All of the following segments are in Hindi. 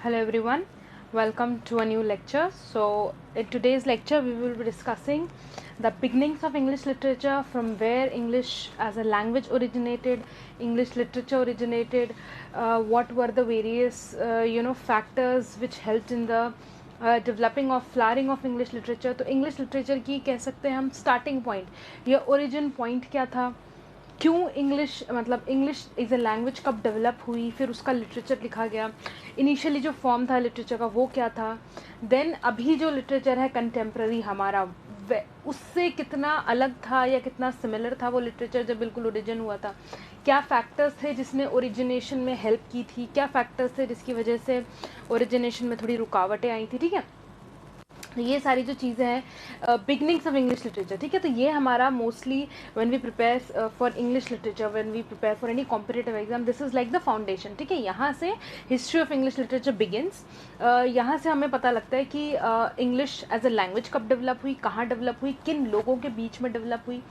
Hello everyone, welcome to a new lecture. So in today's lecture we will be discussing the beginnings of English literature, from where English as a language originated, English literature originated, what were the various factors which helped in the developing of flowering of English literature. तो इंग्लिश लिटरेचर की कह सकते हैं हम स्टार्टिंग पॉइंट या ओरिजिन पॉइंट क्या था, क्यों इंग्लिश मतलब इंग्लिश इज़ ए लैंग्वेज कब डेवलप हुई, फिर उसका लिटरेचर लिखा गया, इनिशियली जो फॉर्म था लिटरेचर का वो क्या था, देन अभी जो लिटरेचर है कंटेम्प्रेरी हमारा उससे कितना अलग था या कितना सिमिलर था वो लिटरेचर जब बिल्कुल ओरिजिन हुआ था, क्या फैक्टर्स थे जिसने ओरिजिनेशन में हेल्प की थी, क्या फैक्टर्स थे जिसकी वजह से ओरिजिनेशन में थोड़ी रुकावटें आई थी. ठीक है, ये सारी जो चीज़ें हैं बिगनिंग्स ऑफ इंग्लिश लिटरेचर. ठीक है, तो ये हमारा mostly when we prepare for English literature, when we prepare for any competitive exam, this is like the foundation. ठीक है, यहाँ से history of English literature begins. यहाँ से हमें पता लगता है कि इंग्लिश एज अ लैंग्वेज कब डेवलप हुई, कहाँ डेवलप हुई, किन लोगों के बीच में डेवलप हुई,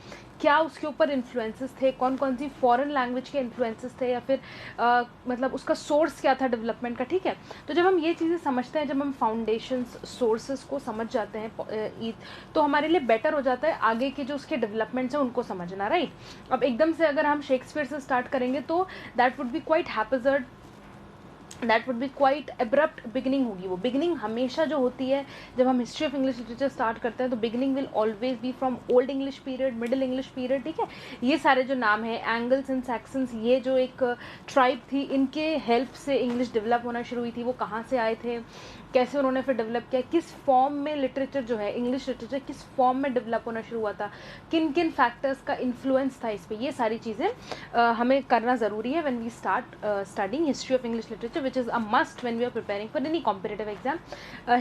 क्या उसके ऊपर इन्फ्लुएंसेस थे, कौन कौन सी फॉरेन लैंग्वेज के इन्फ्लुएंसेस थे, या फिर मतलब उसका सोर्स क्या था डेवलपमेंट का. ठीक है, तो जब हम ये चीज़ें समझते हैं, जब हम फाउंडेशंस सोर्सेस को समझ जाते हैं तो हमारे लिए बेटर हो जाता है आगे के जो उसके डेवलपमेंट्स हैं उनको समझना. राइट, अब एकदम से अगर हम शेक्सपियर से स्टार्ट करेंगे तो that would be quite haphazard, that would be quite abrupt beginning होगी. वो बिगिनिंग हमेशा जो होती है जब हम history of English literature start करते हैं तो beginning will always be from Old English period, Middle English period. ठीक है, ये सारे जो नाम हैं एंगल्स एंड सैक्सन्स, ये जो एक ट्राइब थी, इनके हेल्प से इंग्लिश डेवलप होना शुरू हुई थी. वो कहाँ से आए थे, कैसे उन्होंने फिर डेवलप किया, किस फॉर्म में लिटरेचर जो है इंग्लिश लिटरेचर किस फॉर्म में डेवलप होना शुरू हुआ था, किन किन फैक्टर्स का इन्फ्लुएंस था इस पर, ये सारी चीज़ें हमें करना ज़रूरी है when we start studying history of English literature, which is a must when we are preparing for any competitive exam.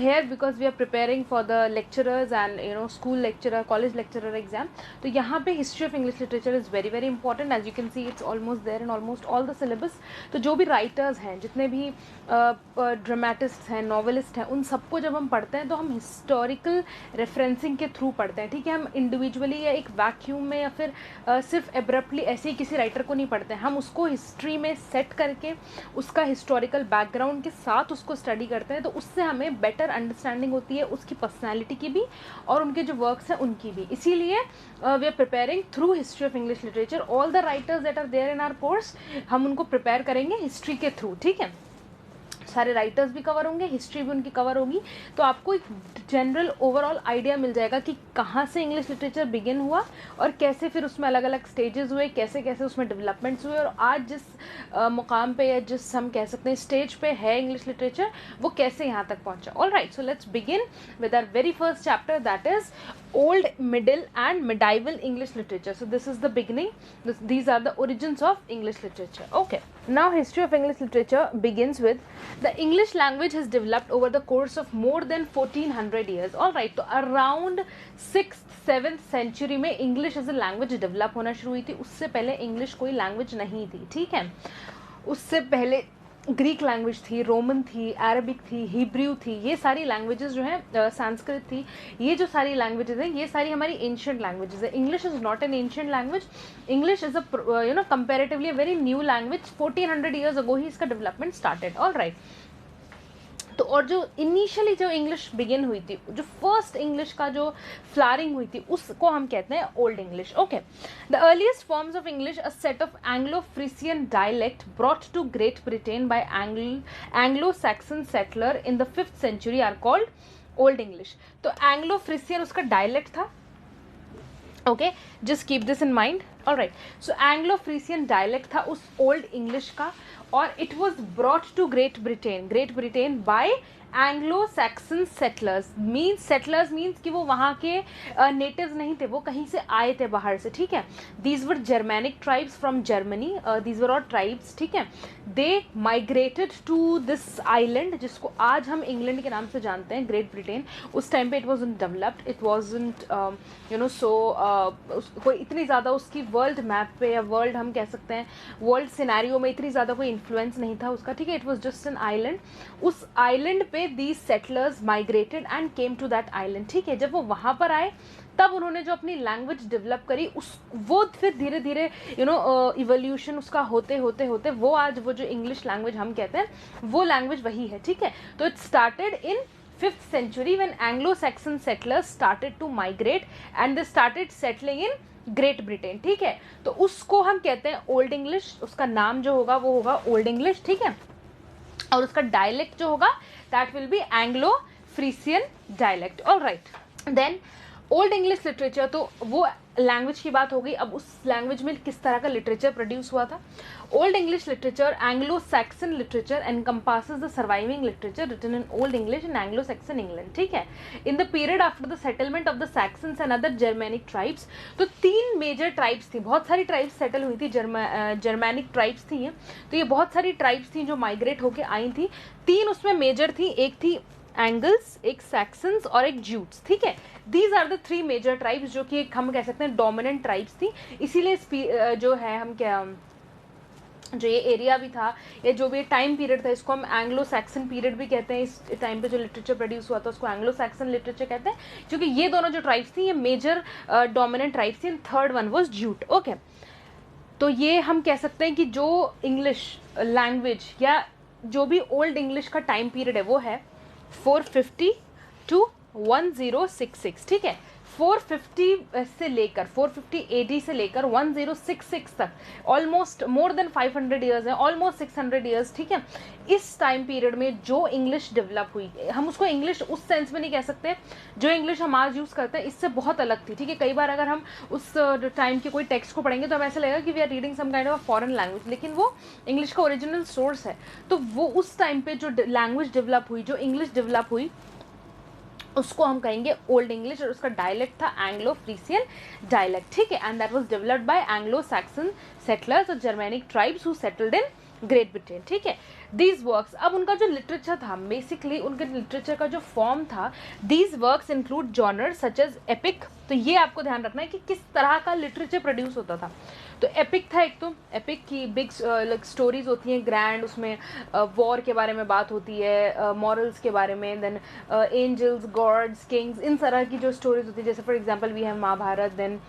Here because we are preparing for the lecturers and school lecturer, college lecturer exam, तो यहाँ पे history of English literature is very very important. As you can see it's almost there in almost all the syllabus. तो जो भी writers हैं, जितने भी dramatists हैं, novelists हैं, उन सबको जब हम पढ़ते हैं तो हम historical referencing के थ्रू पढ़ते हैं. ठीक है, हम individually या एक vacuum में या फिर सिर्फ abruptly ऐसे ही किसी राइटर को नहीं पढ़ते हैं, हम उसको हिस्ट्री में सेट करके उसका हिस्टोरिकल बैकग्राउंड के साथ उसको स्टडी करते हैं. तो उससे हमें बेटर अंडरस्टैंडिंग होती है उसकी पर्सनैलिटी की भी और उनके जो वर्क्स हैं उनकी भी. इसीलिए we are preparing through history of English literature. All the writers that are there in our course हम उनको प्रिपेयर करेंगे हिस्ट्री के थ्रू. ठीक है, सारे राइटर्स भी कवर होंगे, हिस्ट्री भी उनकी कवर होगी, तो आपको एक जनरल ओवरऑल आइडिया मिल जाएगा कि कहाँ से इंग्लिश लिटरेचर बिगिन हुआ और कैसे फिर उसमें अलग अलग स्टेजेस हुए, कैसे कैसे उसमें डेवलपमेंट्स हुए, और आज जिस मुकाम पे या जिस हम कह सकते हैं स्टेज पे है इंग्लिश लिटरेचर वो कैसे यहाँ तक पहुँचा. All right, so let's begin with our very first chapter, that is old, middle and medieval English literature. So this is the beginning, these are the origins of English literature. Okay, now history of English literature begins with the English language has developed over the course of more than 1400 years. All right, तो around 6th 7th century में English as a language develop होना शुरू हुई थी. उससे पहले English कोई language नहीं थी. ठीक है, उससे पहले ग्रीक लैंग्वेज थी, रोमन थी, अरबिक थी, हिब्रू थी, ये सारी लैंग्वेजेस जो हैं, संस्कृत थी, ये जो सारी लैंग्वेजेस हैं ये सारी हमारी एंशियंट लैंग्वेजेस है. English is not an ancient language, English is a comparatively a very new language. 1400 years ago ही इसका डेवलपमेंट स्टार्टेड. ऑल राइट, तो और जो इनिशियली जो इंग्लिश बिगिन हुई थी, जो फर्स्ट इंग्लिश का जो फ्लारिंग हुई थी, उसको हम कहते हैं Old English. Okay, the earliest forms of English, a set of Anglo Frisian dialect brought to Great Britain by Anglo Saxon settler in the 5th century are called Old English. तो एंग्लो फ्रीसियन उसका डायलेक्ट था. Okay, just keep this in mind. All right, so Anglo Frisian dialect था उस ओल्ड इंग्लिश का, और it was brought to Great Britain by Anglo Saxon settlers. Settlers means कि वो वहाँ के नेटिव्स नहीं थे, वो कहीं से आए थे बाहर से. ठीक है, these were Germanic tribes from Germany, these were all tribes. ठीक है, they migrated to this island जिसको आज हम इंग्लैंड के नाम से जानते हैं, ग्रेट ब्रिटेन. उस टाइम पे it was developed, it wasn't कोई इतनी ज़्यादा उसकी वर्ल्ड मैप पे या वर्ल्ड हम कह सकते हैं वर्ल्ड सिनेरियो में इतनी ज़्यादा कोई इन्फ्लुएंस नहीं था उसका. ठीक है, it was just an island. उस आइलैंड पे में these settlers migrated and came to that island. ठीक है, जब वो वहाँ पर आए तब उन्होंने जो अपनी लैंग्वेज डेवलप करी उस वो फिर धीरे धीरे इवोल्यूशन उसका होते होते होते वो आज वो जो इंग्लिश लैंग्वेज हम कहते हैं वो लैंग्वेज वही है. ठीक है, तो it started in 5th century when Anglo-Saxon settlers started to migrate and they started settling in great Britain. ठीक है, तो उसको हम कहते हैं ओल्ड इंग्लिश. उसका नाम जो होगा वो होगा ओल्ड इंग्लिश. ठीक है, और उसका डायलेक्ट जो होगा that will be Anglo Frisian dialect. All right, then Old English literature, तो वो लैंग्वेज की बात हो गई. अब उस लैंग्वेज में किस तरह का लिटरेचर प्रोड्यूस हुआ था. Old English literature, Anglo Saxon literature encompasses the surviving literature written in old English in Anglo Saxon England. ठीक है, in the period after the settlement of the Saxons and other Germanic tribes. तो 3 मेजर ट्राइब्स थी, बहुत सारी ट्राइब्स सेटल हुई थी, जर्मैनिक ट्राइब्स थी. तो ये बहुत सारी ट्राइब्स थी जो माइग्रेट होके आई थी. 3 उसमें मेजर थी, एक थी एंगल्स, एक सैक्सन्स और एक ज्यूट्स. ठीक है, these are the 3 major tribes जो कि हम कह सकते हैं डोमिनेंट ट्राइब्स थी. इसीलिए जो है हम क्या जो ये एरिया भी था या जो भी टाइम पीरियड था इसको हम एंग्लो सैक्सन पीरियड भी कहते हैं. इस टाइम पे जो लिटरेचर प्रोड्यूस हुआ था उसको एंग्लो सैक्सन लिटरेचर कहते हैं, क्योंकि ये दोनों जो ट्राइब्स थी ये मेजर डोमिनेंट ट्राइब्स थी. And third one was jute. Okay, तो ये हम कह सकते हैं कि जो इंग्लिश लैंग्वेज या जो भी ओल्ड इंग्लिश का टाइम पीरियड है वो है 450 टू 1066. ठीक है, 450 से लेकर 450 AD से लेकर 1066 तक ऑलमोस्ट मोर देन 500 ईयर्स है, ऑलमोस्ट 600 ईयर्स. ठीक है, इस टाइम पीरियड में जो इंग्लिश डेवलप हुई, हम उसको इंग्लिश उस सेंस में नहीं कह सकते जो इंग्लिश हम आज यूज़ करते हैं इससे बहुत अलग थी. ठीक है, कई बार अगर हम उस टाइम के कोई टेक्स्ट को पढ़ेंगे तो हमें ऐसा लगेगा कि we are reading some kind of foreign language, लेकिन वो इंग्लिश का ओरिजिनल सोर्स है. तो वो उस टाइम पे जो लैंग्वेज डेवलप हुई, जो इंग्लिश डेवलप हुई उसको हम कहेंगे ओल्ड इंग्लिश, और उसका डायलेक्ट था एंग्लो फ्रीसियन डायलेक्ट. ठीक है, and that was developed by Anglo Saxon settlers और Germanic tribes who settled in Great Britain. ठीक है, दीज वर्क्स, अब उनका जो लिटरेचर था बेसिकली उनके लिटरेचर का जो फॉर्म था, these works include genres such as epic. तो ये आपको ध्यान रखना है कि किस तरह का लिटरेचर प्रोड्यूस होता था. तो एपिक था, एक तो एपिक की बिग स्टोरीज होती हैं ग्रैंड, उसमें वॉर के बारे में बात होती है, मॉरल्स के बारे में, देन एंजल्स, गॉड्स, किंग्स, इन तरह की जो स्टोरीज होती है. जैसे for example we have Mahabharat, then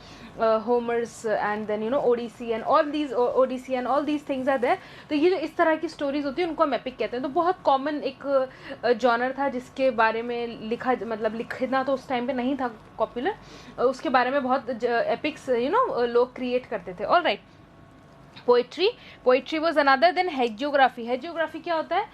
Homer's and then Odyssey and all these things are there. तो ये जो इस तरह की स्टोरीज होती है उनको हम एपिक कहते हैं. तो बहुत कॉमन एक जॉनर था जिसके बारे में लिखना तो उस टाइम पे नहीं था पॉपुलर, उसके बारे में बहुत एपिक्स लोग क्रिएट करते थे. All right, poetry was another. Then hagiography क्या होता है,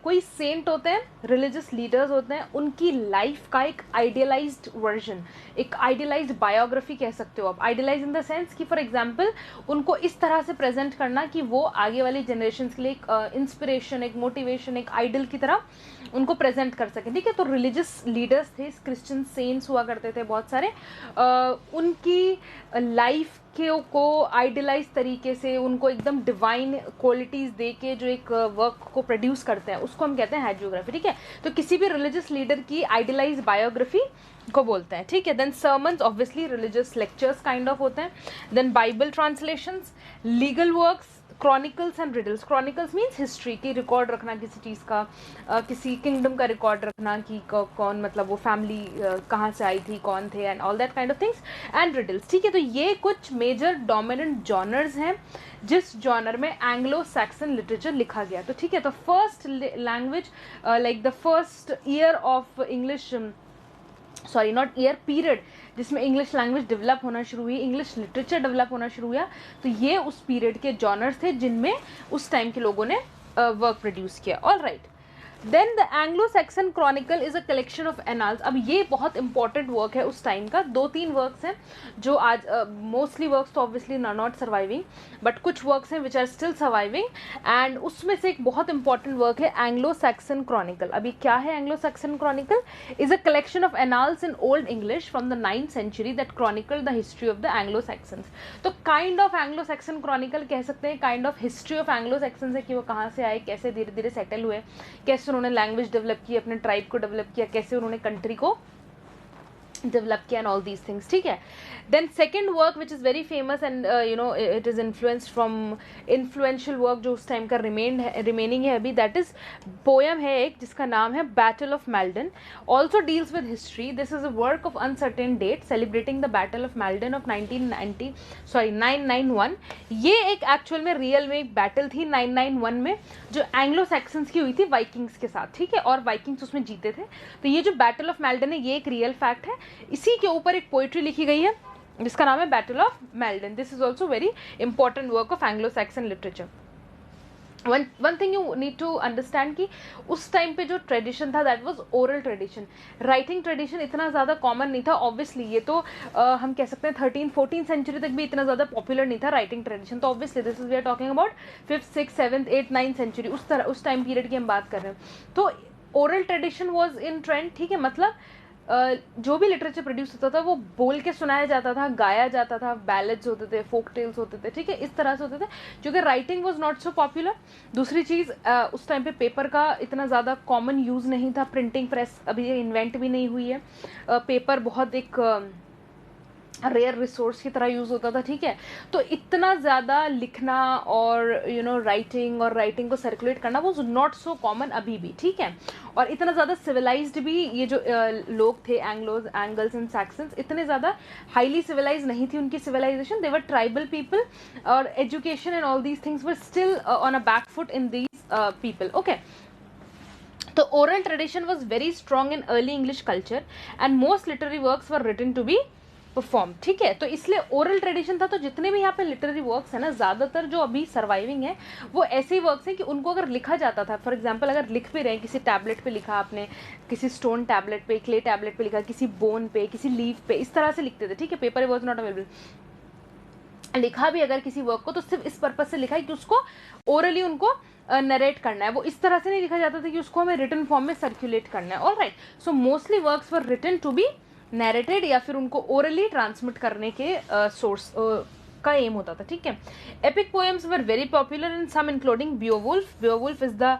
कोई सेंट होते हैं, रिलीजियस लीडर्स होते हैं, उनकी लाइफ का एक आइडियलाइज्ड वर्जन, एक आइडियलाइज्ड बायोग्राफी कह सकते हो आप. आइडियलाइज इन द सेंस कि फॉर एग्जांपल उनको इस तरह से प्रेजेंट करना कि वो आगे वाली जनरेशन के लिए एक इंस्पिरेशन, एक मोटिवेशन, एक आइडल की तरह उनको प्रेजेंट कर सकें. ठीक है, तो रिलीजियस लीडर्स थे, क्रिश्चियन सेंट्स हुआ करते थे बहुत सारे, उनकी लाइफ को आइडियलाइज तरीके से उनको एकदम डिवाइन क्वालिटीज़ दे के जो एक वर्क को प्रोड्यूस करते हैं उसको हम कहते हैं हैजियोग्राफी. ठीक है, तो किसी भी रिलीजियस लीडर की आइडियलाइज बायोग्राफी को बोलते हैं. ठीक है, then sermons, obviously religious lectures kind of होते हैं. Then Bible translations, legal works, chronicles and riddles. Chronicles means history की रिकॉर्ड रखना, किसी चीज़ का, किसी किंगडम का रिकॉर्ड रखना कि कौन, मतलब वो फैमिली कहाँ से आई थी, कौन थे, and all that kind of things. And riddles. ठीक है, तो ये कुछ मेजर डोमिनेंट जॉनर्स हैं जिस जॉनर में एंग्लो सैक्सन लिटरेचर लिखा गया. तो ठीक है, तो first language like the first year of English, sorry not year, period जिसमें इंग्लिश लैंग्वेज डेवलप होना शुरू हुई, इंग्लिश लिटरेचर डेवलप होना शुरू हुआ, तो ये उस पीरियड के जॉनर्स थे जिनमें उस टाइम के लोगों ने वर्क प्रोड्यूस किया. All right, then the Anglo Saxon Chronicle is a collection of annals. अब ये बहुत इंपॉर्टेंट वर्क है उस टाइम का. 2-3 वर्क्स हैं जो आज मोस्टली वर्क्स तो ऑब्वियसली नॉट सर्वाइविंग, बट कुछ वर्क्स हैं which are still surviving, and उसमें से एक बहुत इंपॉर्टेंट वर्क है एंग्लो सैक्सन क्रॉनिकल. अभी क्या है Anglo Saxon Chronicle? Is a collection of annals in old English from the 9th century that chronicle the history of the Anglo Saxons. तो kind of Anglo Saxon Chronicle कह सकते हैं, kind of history of Anglo Saxons है कि वो कहाँ से आए, कैसे धीरे धीरे सेटल हुए, कैसे उन्होंने लैंग्वेज डेवलप की, अपने ट्राइब को डेवलप किया, कैसे उन्होंने कंट्री को डेवलप किया एंड ऑल दीज थिंग्स, ठीक है. Then second work which is very famous and you know it is influenced from influential work जो उस टाइम का रिमेनिंग है अभी, दैट इज़ पोएम है एक जिसका नाम है Battle of Maldon. Also deals with history. This is a work of uncertain date celebrating the Battle of Maldon of 991. ये एक एक्चुअल में रियल में एक बैटल थी 991 में जो एंग्लो सैक्सन्स की हुई थी वाइकिंग्स के साथ, ठीक है, और वाइकिंग्स उसमें जीते थे. तो ये जो बैटल ऑफ मैल्डन है ये एक रियल फैक्ट है. इसी के ऊपर एक पोइट्री लिखी गई है जिसका नाम है Battle of Maldon. This is also very important work of Anglo Saxon literature. One thing you need to understand कि उस टाइम पे जो ट्रेडिशन था that was oral tradition. Writing tradition इतना ज़्यादा कॉमन नहीं था. ऑब्वियसली ये तो हम कह सकते हैं 13-14 सेंचुरी तक भी इतना ज़्यादा पॉपुलर नहीं था राइटिंग ट्रेडिशन. तो obviously this is we are talking about 5th 6th 7th 8th 9th century, उस टाइम पीरियड की हम बात कर रहे हैं. तो oral tradition was in trend, ठीक है. मतलब जो भी लिटरेचर प्रोड्यूस होता था वो बोल के सुनाया जाता था, गाया जाता था, बैलेड्स होते थे, फोक टेल्स होते थे, ठीक है, इस तरह से होते थे क्योंकि writing was not so popular. दूसरी चीज़ उस टाइम पे पेपर का इतना ज़्यादा कॉमन यूज़ नहीं था. प्रिंटिंग प्रेस अभी इन्वेंट भी नहीं हुई है. पेपर बहुत एक रेयर रिसोर्स की तरह यूज़ होता था, ठीक है. तो इतना ज़्यादा लिखना और राइटिंग को सर्कुलेट करना वो नॉट सो कॉमन अभी भी, ठीक है. और इतना ज़्यादा सिविलाइज्ड भी ये जो लोग थे एंगल्स एंड सैक्सन्स इतने ज़्यादा हाईली सिविलाइज नहीं थी उनकी civilisation. They were tribal people और education and all these things were still on a back foot in these people. Okay. तो oral tradition was very strong in early English culture and most literary works were written to be perform, ठीक है. तो इसलिए ओरल ट्रेडिशन था. तो जितने भी यहाँ पे लिटरेरी वर्क्स है ना, ज़्यादातर जो अभी सर्वाइविंग है वो ऐसे ही वर्क्स हैं कि उनको अगर लिखा जाता था, फॉर एग्जांपल अगर लिख भी रहे हैं किसी टैबलेट पे लिखा आपने, किसी स्टोन टैबलेट पे, क्ले टैबलेट पे लिखा, किसी बोन पे, किसी लीफ पे, इस तरह से लिखते थे, ठीक है. Paper was not available. लिखा भी अगर किसी वर्क को तो सिर्फ इस पर्पज से लिखा है कि उसको ओरली उनको नरेट करना है. वो इस तरह से नहीं लिखा जाता था कि उसको हमें रिटन फॉर्म में सर्कुलेट करना है. All right. So mostly works were written to be narrated या फिर उनको ओरली ट्रांसमिट करने के सोर्स का एम होता था, ठीक है. Epic poems were very popular in some including Beowulf. Beowulf is the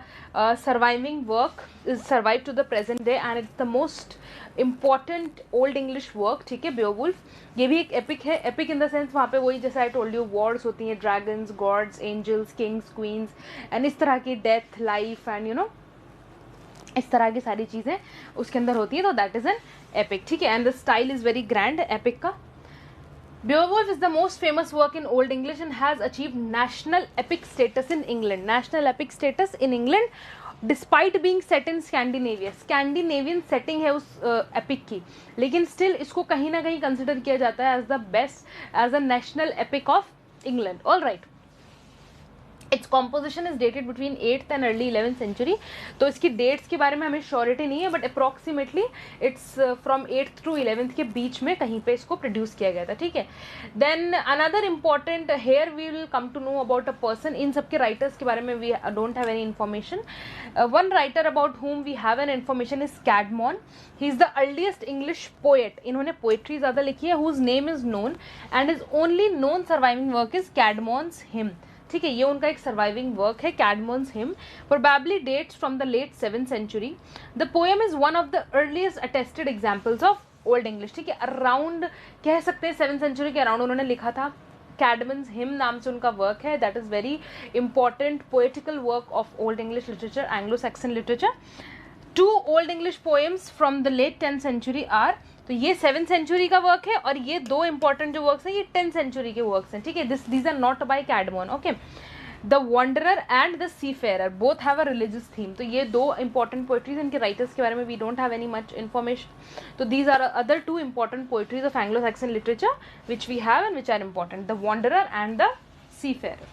surviving work, is survive to the present day and it's the most important old English work, ठीक है. बियोवुल्फ ये भी एक एपिक है. एपिक इन द सेंस वहाँ पे वही जैसे आई टोल्ड यू वॉर्ड्स होती हैं, dragons, gods, angels, kings, queens and इस तरह की death, life and you know इस तरह की सारी चीज़ें उसके अंदर होती हैं. तो दैट इज एन एपिक, ठीक है. And the style is very grand epic का. Beowulf is the most famous work in Old English and has achieved national epic status in England. National epic status in England despite being set in Scandinavia. Scandinavian setting है उस epic की, लेकिन still इसको कहीं ना कहीं consider किया जाता है as the best, as a national epic of England. All right. Its composition is dated between 8th and early 11th century. तो इसकी dates के बारे में हमें श्योरिटी नहीं है, but approximately it's from 8th to 11th के बीच में कहीं पे इसको produce किया गया था, ठीक है. Then another important, here we will come to know about a person. इन सब के writers के बारे में we don't have any information. One writer about whom we have an information is Caedmon. He is the earliest English poet. इन्होंने poetry ज़्यादा लिखी है, whose name is known and his only known surviving work is Caedmon's Hymn, ठीक है. ये उनका एक सर्वाइविंग वर्क है, Caedmon's hymn. Probably dates from the late 7th century. The poem is one of the earliest attested examples of Old English, ठीक है. अराउंड कह सकते हैं 7th century के अराउंड उन्होंने लिखा था. कैडमन्स हिम नाम से उनका वर्क है. That is very important poetical work of Old English literature, Anglo Saxon literature. 2 Old English poems from the late 10th century are. तो ये 7th century का वर्क है और ये 2 इंपॉर्टेंट जो वर्क्स हैं ये 10th century के वर्क्स हैं, ठीक है. These are not by Caedmon. Okay. The Wanderer and the Seafarer both have a religious theme. तो ये 2 इंपॉर्टेंट पोएट्रीज, इनके राइटर्स के बारे में we don't have any much information. तो these are other 2 important poetries of Anglo Saxon literature which we have and which are important, the Wanderer and the Seafarer.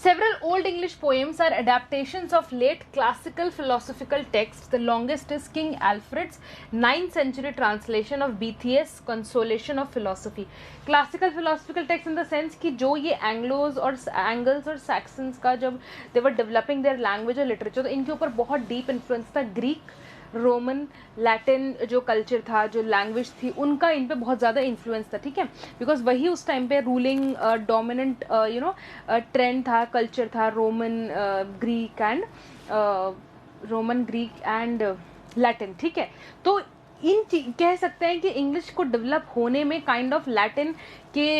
Several Old English poems are adaptations of late classical philosophical texts. The longest is King Alfred's 9th century translation of BTS Consolation of Philosophy. Classical philosophical text in the sense कि जो ये Anglos और Angles और Saxons का जब they were developing their language और literature, तो इनके ऊपर बहुत deep influence था. Greek, रोमन, लैटिन जो कल्चर था, जो लैंग्वेज थी, उनका इन पे बहुत ज़्यादा इन्फ्लुएंस था, ठीक है. बिकॉज वही उस टाइम पे रूलिंग डोमिनेंट ट्रेंड था, कल्चर था, रोमन ग्रीक एंड लैटिन, ठीक है. तो कह सकते हैं कि इंग्लिश को डेवलप होने में काइंड ऑफ लैटिन के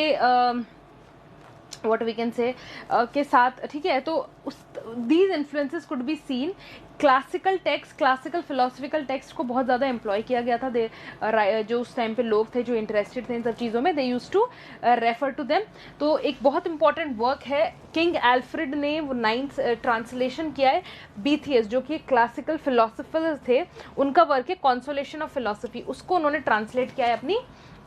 what we can say के साथ, ठीक है, तो these influences could be seen. Classical text, classical philosophical text को बहुत ज़्यादा एम्प्लॉय किया गया था. जो उस टाइम पे लोग थे जो इंटरेस्टेड थे इन सब चीज़ों में, they use to refer to them. तो एक बहुत इंपॉर्टेंट वर्क है, किंग एल्फ्रेड ने वो 9th ट्रांसलेशन किया है, बीथियस जो कि क्लासिकल फिलोसफर थे, उनका वर्क है कॉन्सोलेशन ऑफ फिलोसफी, उसको उन्होंने ट्रांसलेट किया है अपनी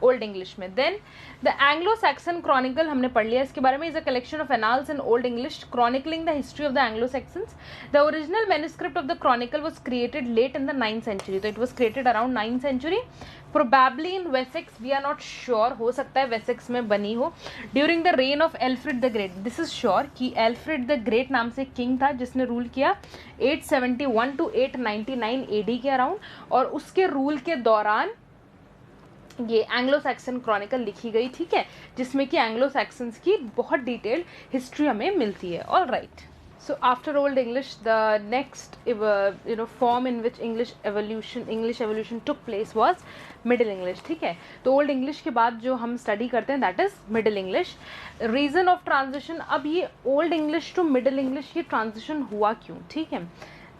ओल्ड इंग्लिश में. Then the Anglo Saxon Chronicle हमने पढ़ लिया इसके बारे में, is a collection of annals in old English chronicling the history of the Anglo Saxons. The original manuscript of the chronicle was created late in the 9th century. तो it was created around 9th century, probably in Wessex, we are not sure, हो सकता है वेसेक्स में बनी हो, during the rain of Alfred the great. This is sure कि एल्फ्रेड द ग्रेट नाम से किंग था जिसने रूल किया 871 to 899 AD के अराउंड, और उसके रूल के दौरान ये एंग्लो सैक्सन क्रॉनिकल लिखी गई, ठीक है, जिसमें कि एंग्लो सैक्सन्स की बहुत डिटेल्ड हिस्ट्री हमें मिलती है. All right. So after Old English, the next form in which English evolution took place was Middle English. ठीक है, तो Old English के बाद जो हम स्टडी करते हैं that is Middle English. Reason of transition, अब ये Old English to Middle English ये ट्रांजिशन हुआ क्यों, ठीक है,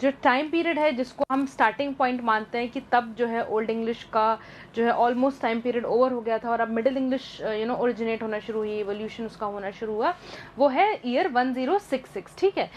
जो टाइम पीरियड है जिसको हम स्टार्टिंग पॉइंट मानते हैं कि तब जो है ओल्ड इंग्लिश का जो है ऑलमोस्ट टाइम पीरियड ओवर हो गया था और अब मिडिल इंग्लिश ओरिजिनेट होना शुरू हुई, एवोल्यूशन उसका होना शुरू हुआ, वो है ईयर 1066. ठीक है,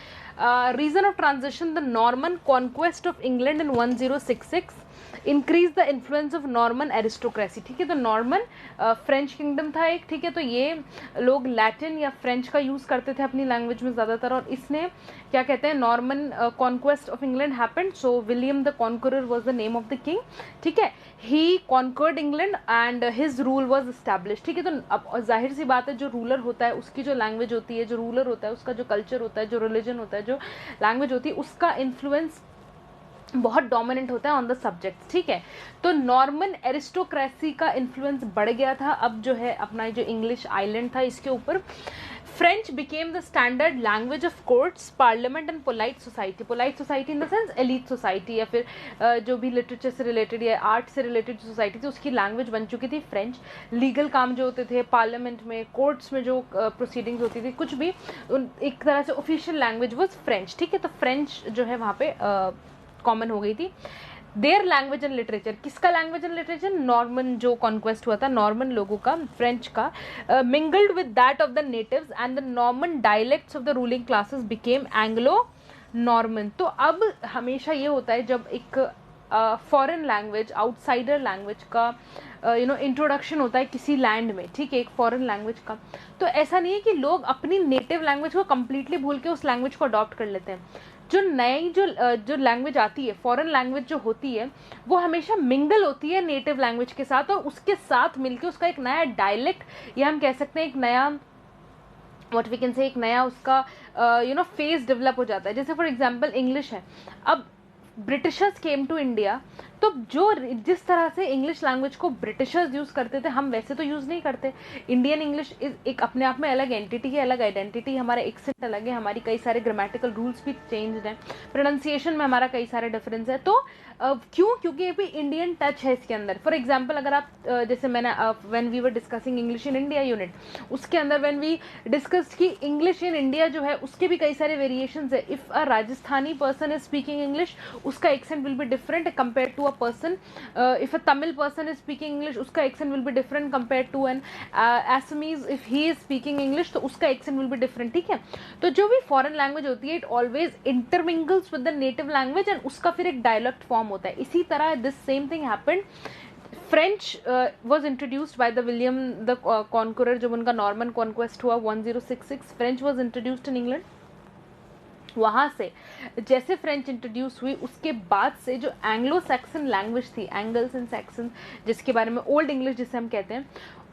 reason of transition, the Norman conquest of England in 1066 increase the influence of Norman aristocracy. ठीक है, तो नॉर्मन फ्रेंच किंगडम था एक, ठीक है, तो ये लोग लैटिन या फ्रेंच का यूज़ करते थे अपनी लैंग्वेज में ज़्यादातर, और इसने क्या कहते हैं, Norman conquest of England happened, so William the conqueror was the name of the king. ठीक है, he conquered England and his rule was establish. ठीक है, तो अब जाहिर सी बात है, जो रूलर होता है उसकी जो लैंग्वेज होती है, जो रूलर होता है उसका जो कल्चर होता है, जो रिलीजन होता है, जो लैंग्वेज होती है, उसका इन्फ्लुएंस बहुत डोमिनेंट होता है ऑन द सब्जेक्ट. ठीक है, तो नॉर्मन एरिस्टोक्रेसी का इन्फ्लुएंस बढ़ गया था अब जो है अपना जो इंग्लिश आइलैंड था इसके ऊपर. French became the standard language of courts, parliament and polite society. Polite society in the sense elite society, या फिर जो भी लिटरेचर से रिलेटेड या आर्ट से रिलेटेड सोसाइटी थी उसकी लैंग्वेज बन चुकी थी फ्रेंच. लीगल काम जो होते थे, पार्लियामेंट में, कोर्ट्स में जो प्रोसीडिंग्स होती थी, कुछ भी एक तरह से ऑफिशियल लैंग्वेज वॉज फ्रेंच. ठीक है, तो फ्रेंच जो है वहाँ पे कॉमन हो गई थी. देयर लैंग्वेज एंड लिटरेचर, किसका लैंग्वेज एंड लिटरेचर, नॉर्मन जो कॉन्क्वेस्ट हुआ था नॉर्मन लोगों का, फ्रेंच का, mingled with that of the natives and the Norman dialects of the ruling classes became Anglo Norman. तो अब हमेशा ये होता है जब एक फॉरेन लैंग्वेज, आउटसाइडर लैंग्वेज का इंट्रोडक्शन होता है किसी लैंड में, ठीक है, एक फॉरेन लैंग्वेज का, तो ऐसा नहीं है कि लोग अपनी नेटिव लैंग्वेज को कम्प्लीटली भूल के उस लैंग्वेज को अडॉप्ट कर लेते हैं. जो नई जो लैंग्वेज आती है, फॉरेन लैंग्वेज जो होती है, वो हमेशा मिंगल होती है नेटिव लैंग्वेज के साथ, और उसके साथ मिलके उसका एक नया डायलेक्ट, या हम कह सकते हैं एक नया व्हाट वी कैन से, एक नया उसका फेस डेवलप हो जाता है. जैसे फॉर एग्जांपल इंग्लिश है, अब ब्रिटिशर्स केम टू इंडिया, तो जो जिस तरह से इंग्लिश लैंग्वेज को ब्रिटिशर्स यूज़ करते थे, हम वैसे तो यूज़ नहीं करते. इंडियन इंग्लिश एक अपने आप में अलग एंटिटी है, अलग आइडेंटिटी, हमारा एक्सेंट अलग है, हमारी कई सारे ग्रामेटिकल रूल्स भी चेंज हैं, प्रोनाउंसिएशन में हमारा कई सारे डिफरेंस है. तो क्यों, क्योंकि ये भी इंडियन टच है इसके अंदर. फॉर एग्जाम्पल अगर आप जैसे मैंने when we were discussing English in India unit, उसके अंदर व्हेन वी डिस्कस्ड कि इंग्लिश इन इंडिया जो है उसके भी कई सारे वेरिएशंस है. If a Rajasthani person is speaking English, उसका accent will be different compare to a person. If a Tamil person is speaking English, उसका accent will be different compare to an Assamese. If he is speaking English, तो उसका एक्सेंट विल बी डिफरेंट. ठीक है, तो जो भी फॉरेन लैंग्वेज होती है, it always intermingles with the native language and उसका फिर एक डायलेक्ट फॉर्म होता है. इसी तरह this same thing happened. French was introduced by the William the Conqueror, जब उनका नॉर्मन कॉन्क्वेस्ट हुआ 1066, French was introduced in England. वहाँ से जैसे फ्रेंच इंट्रोड्यूस हुई, उसके बाद से जो एंग्लो सैक्सन लैंग्वेज थी, एंगल्स एंड सैक्सन, जिसके बारे में ओल्ड इंग्लिश जिसे हम कहते हैं,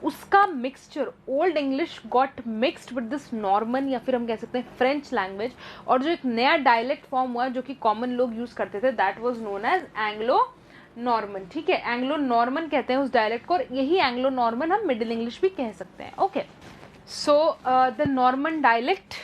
उसका mixture, old English got mixed with this Norman, या फिर हम कह सकते हैं फ्रेंच लैंग्वेज, और जो एक नया डायलेक्ट फॉर्म हुआ जो कि कॉमन लोग यूज़ करते थे, that was known as Anglo Norman. ठीक है, एंग्लो नॉर्मन कहते हैं उस डायलेक्ट को, और यही एंग्लो नॉर्मन हम मिडिल इंग्लिश भी कह सकते हैं. Okay, so the Norman dialect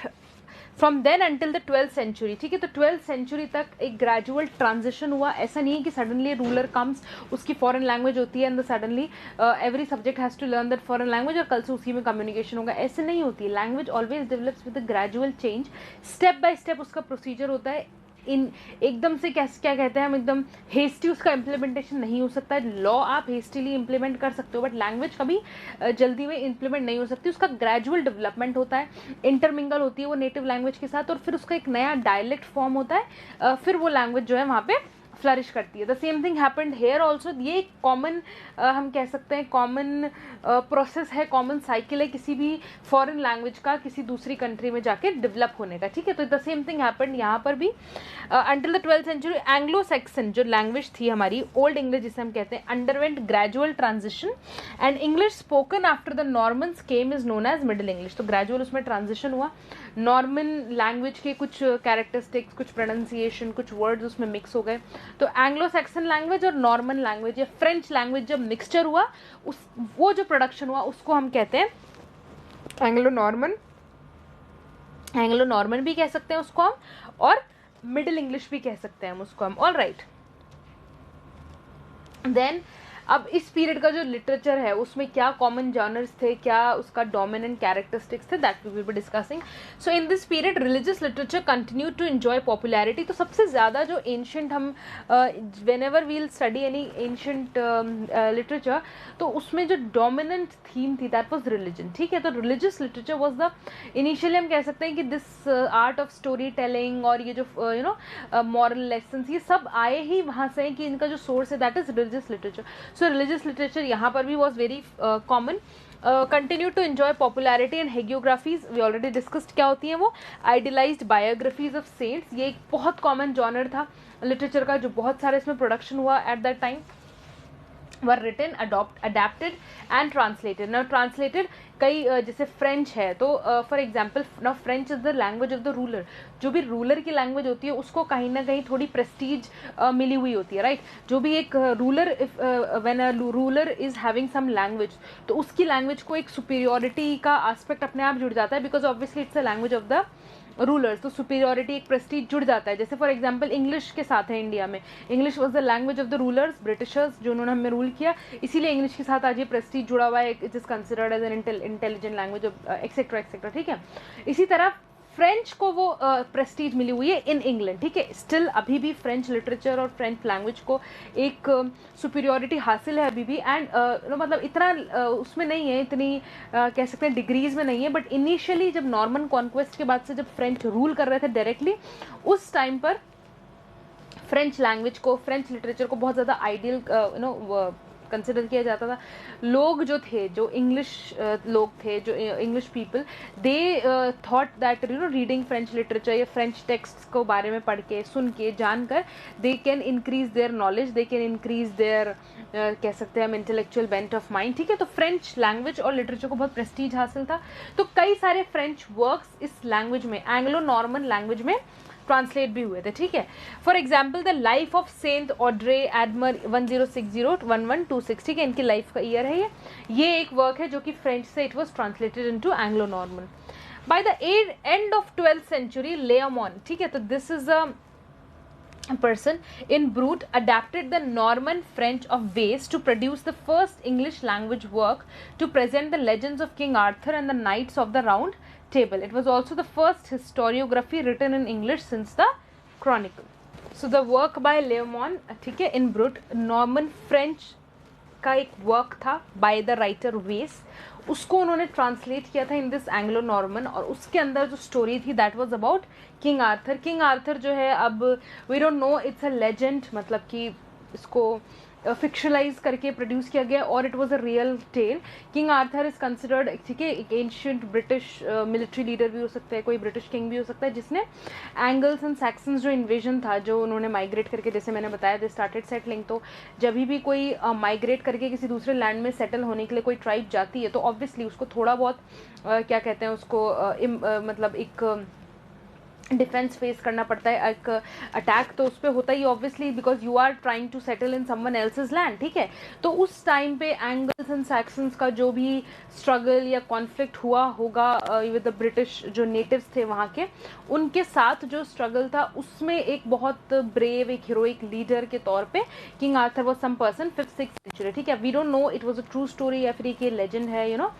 from then until the 12th century, ठीक है। तो 12th सेंचुरी तक एक ग्रेजुअल ट्रांजिशन हुआ, ऐसा नहीं है कि सडनली रूलर कम्स, उसकी फॉरेन लैंग्वेज होती है and suddenly every subject has to learn that foreign language और कल से उसी में कम्युनिकेशन होगा, ऐसे नहीं होती है। Language always develops with gradual change, step by step उसका प्रोसीजर होता है। इन एकदम से क्या कहते हैं हम, एकदम हेस्टी उसका इम्प्लीमेंटेशन नहीं हो सकता है। लॉ आप हेस्टीली इम्प्लीमेंट कर सकते हो बट लैंग्वेज कभी जल्दी में इम्प्लीमेंट नहीं हो सकती, उसका ग्रेजुअल डेवलपमेंट होता है, इंटरमिंगल होती है वो नेटिव लैंग्वेज के साथ और फिर उसका एक नया डायलेक्ट फॉर्म होता है, फिर वो लैंग्वेज जो है वहाँ पे फ्लरिश करती है। The same thing happened here also. ये एक कॉमन हम कह सकते हैं कॉमन प्रोसेस है, कॉमन साइकिल है किसी भी फॉरेन लैंग्वेज का किसी दूसरी कंट्री में जाके डेवलप होने का, ठीक है। तो द सेम थिंग हैपेंड यहाँ पर भी। Until the 12th century Anglo Saxon जो लैंग्वेज थी हमारी, ओल्ड इंग्लिश जिसे हम कहते हैं, underwent gradual transition and English spoken after the Normans came is known as middle English. तो ग्रेजुअल उसमें ट्रांजिशन हुआ, नॉर्मन लैंग्वेज के कुछ कैरेक्टरिस्टिक्स, कुछ प्रोनाउंसिएशन, कुछ वर्ड्स उसमें मिक्स हो गए। तो एंग्लो सैक्सन लैंग्वेज और नॉर्मन लैंग्वेज या फ्रेंच लैंग्वेज जब मिक्सचर हुआ, उस वो जो प्रोडक्शन हुआ उसको हम कहते हैं एंग्लो नॉर्मन। एंग्लो नॉर्मन भी कह सकते हैं उसको हम, और मिडिल इंग्लिश भी कह सकते हैं हम उसको हम। ऑल राइट, देन अब इस पीरियड का जो लिटरेचर है उसमें क्या कॉमन जॉनर्स थे, क्या उसका डोमिनेंट कैरेक्टरिस्टिक्स थे, that we will be discussing. So in this period religious literature continue to enjoy popularity. तो सबसे ज़्यादा जो एंशंट हम whenever we'll study any ancient literature, तो उसमें जो डोमिनेंट थीम थी दैट वाज रिलीजन, ठीक है। तो religious literature was the initially हम कह सकते हैं कि this art of story telling और ये जो यू नो मॉरल लेसन्स, ये सब आए ही वहाँ से कि इनका जो सोर्स है that is religious literature. So religious literature यहाँ पर भी was very common, continue to enjoy popularity and hagiographies we already discussed क्या होती हैं वो, आइडियलाइज्ड बायोग्राफीज ऑफ सेंट्स, ये एक बहुत कॉमन जॉनर था लिटरेचर का जो बहुत सारे इसमें प्रोडक्शन हुआ at that time, were written, adapted and translated. Now translated कई जैसे फ्रेंच है तो for example now French is the language of the ruler, जो भी रूलर की लैंग्वेज होती है उसको कहीं ना कहीं थोड़ी प्रेस्टीज मिली हुई होती है, राइट। जो भी एक ruler, when a ruler is having some language तो उसकी लैंग्वेज को एक सुपीरियोरिटी का एस्पेक्ट अपने आप जुड़ जाता है, because obviously it's a language of the rulers, तो सुपीरियोरिटी एक प्रेस्टीज जुड़ जाता है। जैसे फॉर एग्जांपल इंग्लिश के साथ है इंडिया में, English was the language of the rulers, Britishers जो उन्होंने हमें रूल किया, इसीलिए इंग्लिश के साथ आज ये प्रेस्टीज जुड़ा हुआ है, it is considered as an intelligent language of etcetera etcetera, ठीक है। इसी तरह फ्रेंच को वो प्रेस्टीज मिली हुई है इन इंग्लैंड, ठीक है। स्टिल अभी भी फ्रेंच लिटरेचर और फ्रेंच लैंग्वेज को एक सुपीरियोरिटी हासिल है अभी भी, एंड मतलब इतना उसमें नहीं है, इतनी कह सकते हैं डिग्रीज में नहीं है, बट इनिशियली जब नॉर्मन कॉन्क्वेस्ट के बाद से जब फ्रेंच रूल कर रहे थे डायरेक्टली, उस टाइम पर फ्रेंच लैंग्वेज को, फ्रेंच लिटरेचर को बहुत ज़्यादा आइडियल कंसिडर किया जाता था। लोग जो थे, जो इंग्लिश लोग थे, जो English people, they thought that reading French literature या फ्रेंच टेक्स्ट को बारे में पढ़ के, सुन के, जानकर, they can increase their knowledge, they can increase their कह सकते हैं हम इंटेलेक्चुअल बेंट ऑफ माइंड, ठीक है। तो फ्रेंच लैंग्वेज और लिटरेचर को बहुत प्रेस्टीज हासिल था, तो कई सारे फ्रेंच वर्क्स इस लैंग्वेज में, एंग्लो नॉर्मन लैंग्वेज में ट्रांसलेट भी हुए थे, ठीक है। For example the life of Saint Audrey Eadmer 1060-1126, ठीक है, इनकी लाइफ का ईयर है ये एक वर्क है जो कि फ्रेंच से it was translated into Anglo Norman. By the end of 12th century Layamon, ठीक है, तो this is a person in Brut adapted the Norman French of Wales to produce the first English language work to present the legends of King Arthur and the Knights of the Round Table. It was also the first historiography written in English since the Chronicle. So the work by Leomon, ठीक है, in Brut, Norman French का एक वर्क था बाय द राइटर वेस, उसको उन्होंने ट्रांसलेट किया था इन दिस एंग्लो नॉर्मन, और उसके अंदर जो स्टोरी थी that was about King Arthur. King Arthur जो है, अब we don't know, it's a legend, मतलब कि इसको फिक्शनलाइज करके प्रोड्यूस किया गया और it was a real tale. King Arthur is considered, ठीक है, एक एंशियंट ब्रिटिश मिलिट्री लीडर भी हो सकता है, कोई ब्रिटिश किंग भी हो सकता है, जिसने एंगल्स एंड सैक्सन्स जो इन्वेजन था, जो उन्होंने माइग्रेट करके, जैसे मैंने बताया, दे स्टार्टेड सेटलिंग, तो जब भी कोई माइग्रेट करके किसी दूसरे लैंड में सेटल होने के लिए कोई ट्राइब जाती है तो ऑब्वियसली उसको थोड़ा बहुत क्या कहते हैं उसको मतलब एक डिफेंस फेस करना पड़ता है, एक अटैक तो उस पर होता ही obviously, because you are trying to settle in someone else's land, ठीक है। तो उस टाइम पे एंगल्स एंड सैक्सन्स का जो भी स्ट्रगल या कॉन्फ्लिक्ट हुआ होगा विद द ब्रिटिश जो नेटिव्स थे वहाँ के, उनके साथ जो स्ट्रगल था उसमें एक बहुत ब्रेव, एक हीरोइक लीडर के तौर पे king Arthur was some person 5th-6th century, ठीक है। We don't know it was a true story या फिर एक ये लेजेंड है, you know,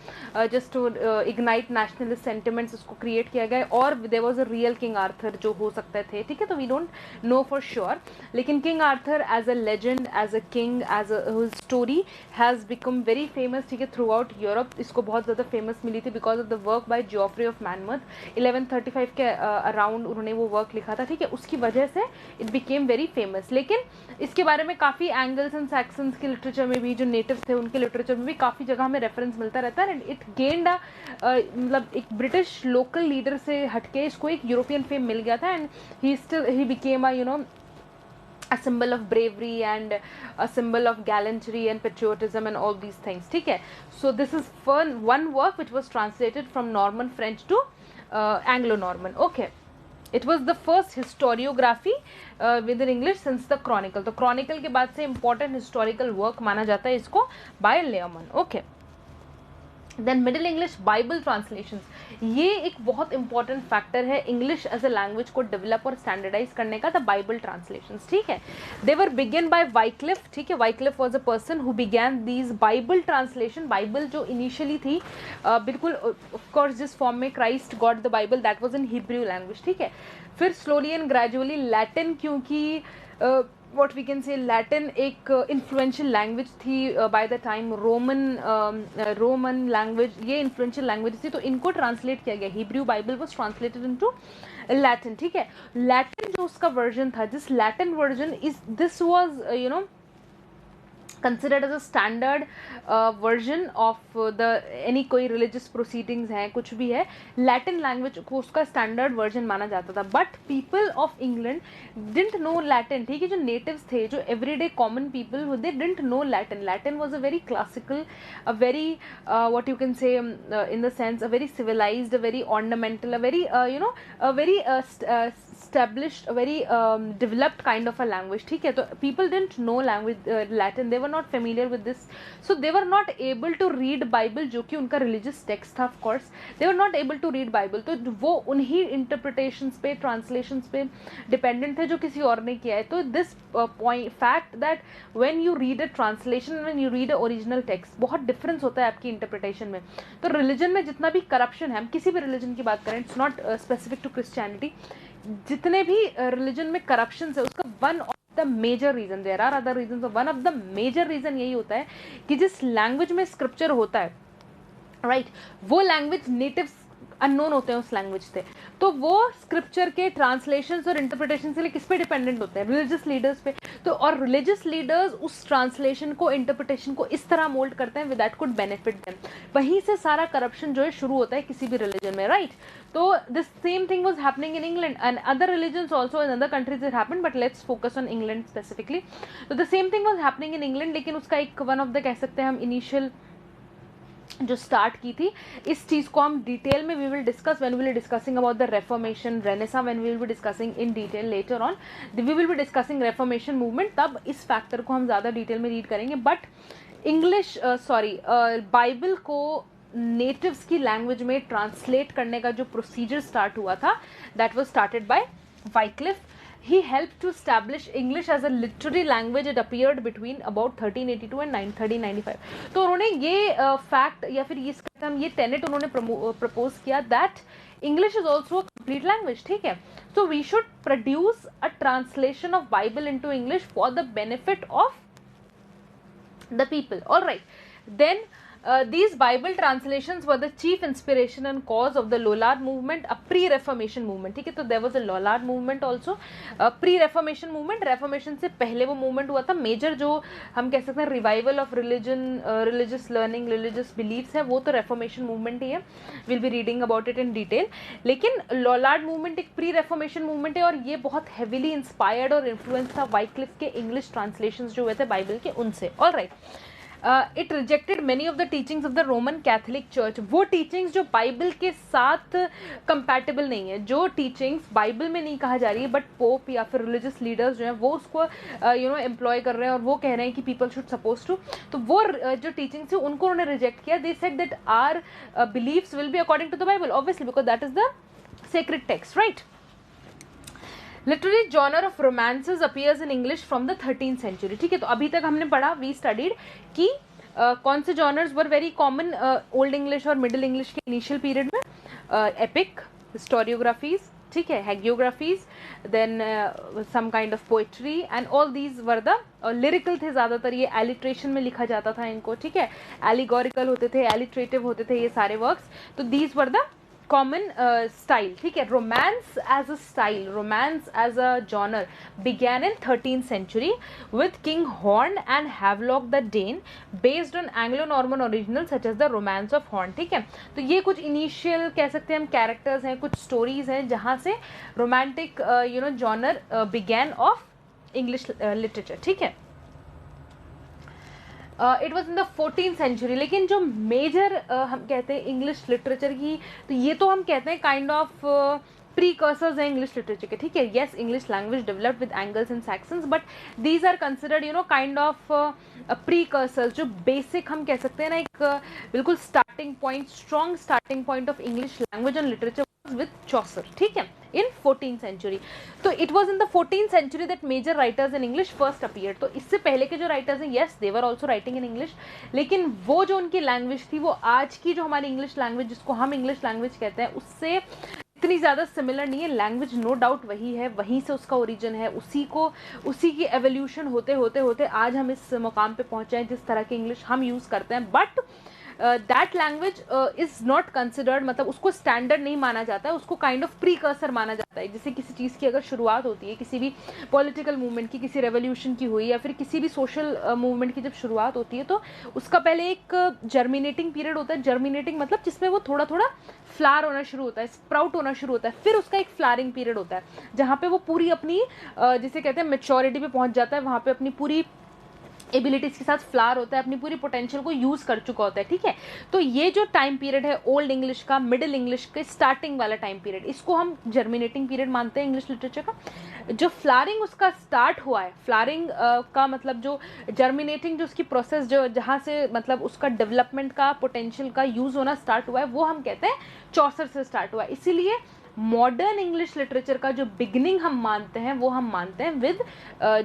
just to ignite nationalist sentiments उसको क्रिएट किया गया, और there was a real king Arthur जो हो सकते थे, ठीक है। तो we don't know for sure, लेकिन king Arthur as a legend, as a king, as a story has become very famous, ठीक है, थ्रू आउट यूरोप। इसको बहुत ज़्यादा फेमस मिली थी because of the work by Geoffrey of Monmouth. 1135 के अराउंड उन्होंने वो वर्क लिखा था, ठीक है, उसकी वजह से इट बिकेम वेरी फेमस। लेकिन इसके बारे में काफ़ी एंगल्स एंड सैक्सन्स के लिटरेचर में भी, जो नेटिव्स थे उनके लिटरेचर में भी काफ़ी जगह हमें रेफरेंस मिलता रहता है, एंड इट गेन्ड मतलब एक ब्रिटिश लोकल लीडर से हटके इसको एक यूरोपियन फेम मिल गया था, and he became a, you know, a symbol of bravery and a symbol of gallantry and patriotism and all these things, ठीक है। So this is one work which was translated from Norman French to Anglo-Norman, okay. It was the first historiography within English since the Chronicle. तो Chronicle के बाद से important historical work माना जाता है इसको by Learmonth, okay. Then middle English Bible translations, ये एक बहुत इंपॉर्टेंट फैक्टर है इंग्लिश एज अ लैंग्वेज को डेवलप और स्टैंडर्डाइज करने का, द बाइबल ट्रांसलेशंस, ठीक है। They were began by Wycliffe, ठीक है। Wycliffe was a person who began these Bible translation. Bible जो इनिशियली थी बिल्कुल ऑफ कोर्स जिस फॉर्म में Christ got the Bible, that was in Hebrew language, ठीक है। फिर स्लोली एंड ग्रेजुअली लैटिन, क्योंकि what we can say Latin एक इन्फ्लुएंशियल लैंग्वेज थी by the time Roman language, ये इन्फ्लुएंशियल लैंग्वेज थी, तो इनको ट्रांसलेट किया गया। Hebrew Bible was translated into Latin, ठीक है। लैटिन जो उसका वर्जन था, this Latin version is this was you know considered as a standard version of the any कोई religious proceedings हैं, कुछ भी है, Latin language को उसका standard version माना जाता था। But people of England didn't know Latin, ठीक है। जो natives थे, जो everyday common people, they didn't know Latin. Latin was a very classical, a very what you can say in the sense, a very civilized, a very ornamental, a very you know, a very established, a very developed kind of a language, ठीक है। तो people didn't know language Latin, they were not familiar with this, so they were not able to read Bible, जो कि उनका religious text था, of course they were not able to read Bible, तो वो उन्हीं interpretations पे, translations पे dependent थे जो किसी और ने किया है। तो this point fact that when you read a translation, when you read a original text, बहुत difference होता है आपकी interpretation में। तो religion में जितना भी corruption है, हम किसी भी religion की बात करें, it's not specific to Christianity, जितने भी रिलीजन में करप्शन है, उसका one of the major reason, there are other reason, one of the major reason यही होता है कि जिस लैंग्वेज में स्क्रिप्चर होता है, राइट, वो लैंग्वेज नेटिव्स अननोन होते हैं उस लैंग्वेज से, तो वो स्क्रिप्चर के ट्रांसलेशंस और इंटरप्रिटेशन के लिए किस पे डिपेंडेंट होते हैं, रिलीजियस लीडर्स पे। तो और रिलीजियस लीडर्स उस ट्रांसलेशन को, इंटरप्रिटेशन को इस तरह मोल्ड करते हैं with that could benefit them. वहीं से सारा करप्शन जो है शुरू होता है किसी भी रिलीजन में, राइट। तो this same thing was happening in England and other religions also, in other countries it happened, but let's focus on England specifically. तो the same thing was happening in England, लेकिन उसका एक वन ऑफ द कह सकते हैं हम इनिशियल जो स्टार्ट की थी, इस चीज़ को हम डिटेल में we will discuss when we will discussing about the Reformation, Renaissance, when we will be discussing in detail later on, we will be discussing Reformation movement, तब इस फैक्टर को हम ज़्यादा डिटेल में रीड करेंगे। बट इंग्लिश बाइबल को नेटिव्स की लैंग्वेज में ट्रांसलेट करने का जो प्रोसीजर स्टार्ट हुआ था, that was started by Wycliffe. He helped to establish English as a literary language. It appeared between about 1382 and 1395. तो उन्होंने ये फैक्ट या फिर ये टेनेट उन्होंने प्रपोज किया that English is also a complete language, ठीक है। So we should produce a translation of Bible into English for the benefit of the people, all right. Then these Bible translations were the chief inspiration and cause of the Lollard movement, a pre-Reformation movement, ठीक है। तो there was a Lollard movement also, pre-Reformation movement, Reformation से पहले वो movement हुआ था। मेजर जो हम कह सकते हैं revival of religion, religious learning, religious beliefs है, वो तो Reformation movement ही है, will be reading about it in detail. लेकिन Lollard movement एक pre-Reformation movement है, और ये बहुत हेविली इंस्पायर्ड और इन्फ्लुएंस था वाइक्लिफ के इंग्लिश ट्रांसलेशंस जो हुए थे बाइबल के, उनसे, all right. It rejected many of the teachings of the Roman Catholic church. वो टीचिंग्स जो बाइबल के साथ कंपैटिबल नहीं है, जो टीचिंग्स बाइबल में नहीं कहा जा रही है बट पोप या फिर रिलीजियस लीडर्स जो हैं वो उसको एम्प्लॉय कर रहे हैं और वो कह रहे हैं कि पीपल शुड सपोज टू, तो वो जो टीचिंग्स थी उनको उन्होंने रिजेक्ट किया. They said that our beliefs will be according to the Bible, obviously because that is the sacred text, right? Literary genre of romances appears in English from the 13th century. ठीक है, तो अभी तक हमने पढ़ा, we studied कि कौन से genres were very common old English और मिडिल इंग्लिश के इनिशियल पीरियड में. एपिक, historiographies, ठीक है, hagiographies, then some kind of poetry and all these were the lyrical थे ज़्यादातर, ये alliteration में लिखा जाता था इनको, ठीक है, allegorical होते थे, alliterative होते थे ये सारे works. तो these were the common style. ठीक है, romance as a style, romance as a genre began in 13th century with King Horn and Havelock the Dane based on Anglo-Norman original such as the Romance of Horn. ठीक है, तो ये कुछ इनिशियल कह सकते हैं हम कैरेक्टर्स हैं, कुछ स्टोरीज हैं जहाँ से romantic genre began of English literature. ठीक है, it was in the 14th century. लेकिन जो मेजर हम कहते हैं इंग्लिश लिटरेचर की, तो ये तो हम कहते हैं काइंड ऑफ प्रीकर्सर्स हैं इंग्लिश लिटरेचर के. ठीक है, yes English language developed with Angles and Saxons but these are considered kind of precursors, जो बेसिक हम कह सकते हैं ना, एक बिल्कुल starting point, strong starting point of English language and literature with Chaucer. ठीक है, in 14th century. तो it was in the 14th century that major writers in English first appeared. तो इससे पहले के जो राइटर्स हैं, yes they were also writing in English, लेकिन वो जो उनकी लैंग्वेज थी वो आज की जो हमारी इंग्लिश लैंग्वेज जिसको हम इंग्लिश लैंग्वेज कहते हैं उससे इतनी ज़्यादा सिमिलर नहीं है. लैंग्वेज नो डाउट वही है, वहीं से उसका ओरिजिन है, उसी की एवोल्यूशन होते होते होते आज हम इस मुकाम पे पहुँचे हैं जिस तरह की इंग्लिश हम यूज़ करते हैं. But that language is not considered, मतलब उसको स्टैंडर्ड नहीं माना जाता है, उसको काइंड ऑफ प्रीकर्सर माना जाता है. जैसे किसी चीज़ की अगर शुरुआत होती है, किसी भी पॉलिटिकल मूवमेंट की, किसी रेवोल्यूशन की हुई या फिर किसी भी सोशल मूवमेंट की जब शुरुआत होती है तो उसका पहले एक जर्मिनेटिंग पीरियड होता है. जर्मिनेटिंग मतलब जिसमें वो थोड़ा थोड़ा फ्लावर होना शुरू होता है, स्प्राउट होना शुरू होता है. फिर उसका एक फ्लारिंग पीरियड होता है जहाँ पे वो पूरी अपनी जिसे कहते हैं मेच्योरिटी पे पहुँच जाता है, वहाँ पे अपनी पूरी एबिलिटीज़ के साथ फ्लावर होता है, अपनी पूरी पोटेंशियल को यूज़ कर चुका होता है. ठीक है, तो ये जो टाइम पीरियड है ओल्ड इंग्लिश का, मिडिल इंग्लिश के स्टार्टिंग वाला टाइम पीरियड, इसको हम जर्मिनेटिंग पीरियड मानते हैं इंग्लिश लिटरेचर का. जो फ्लारिंग उसका स्टार्ट हुआ है, फ्लारिंग का मतलब जो जर्मिनेटिंग जो उसकी प्रोसेस जो जहाँ से मतलब उसका डेवलपमेंट का पोटेंशियल का यूज़ होना स्टार्ट हुआ है, वो हम कहते हैं चौसर से स्टार्ट हुआ है. इसीलिए मॉडर्न इंग्लिश लिटरेचर का जो बिगनिंग हम मानते हैं वो हम मानते हैं with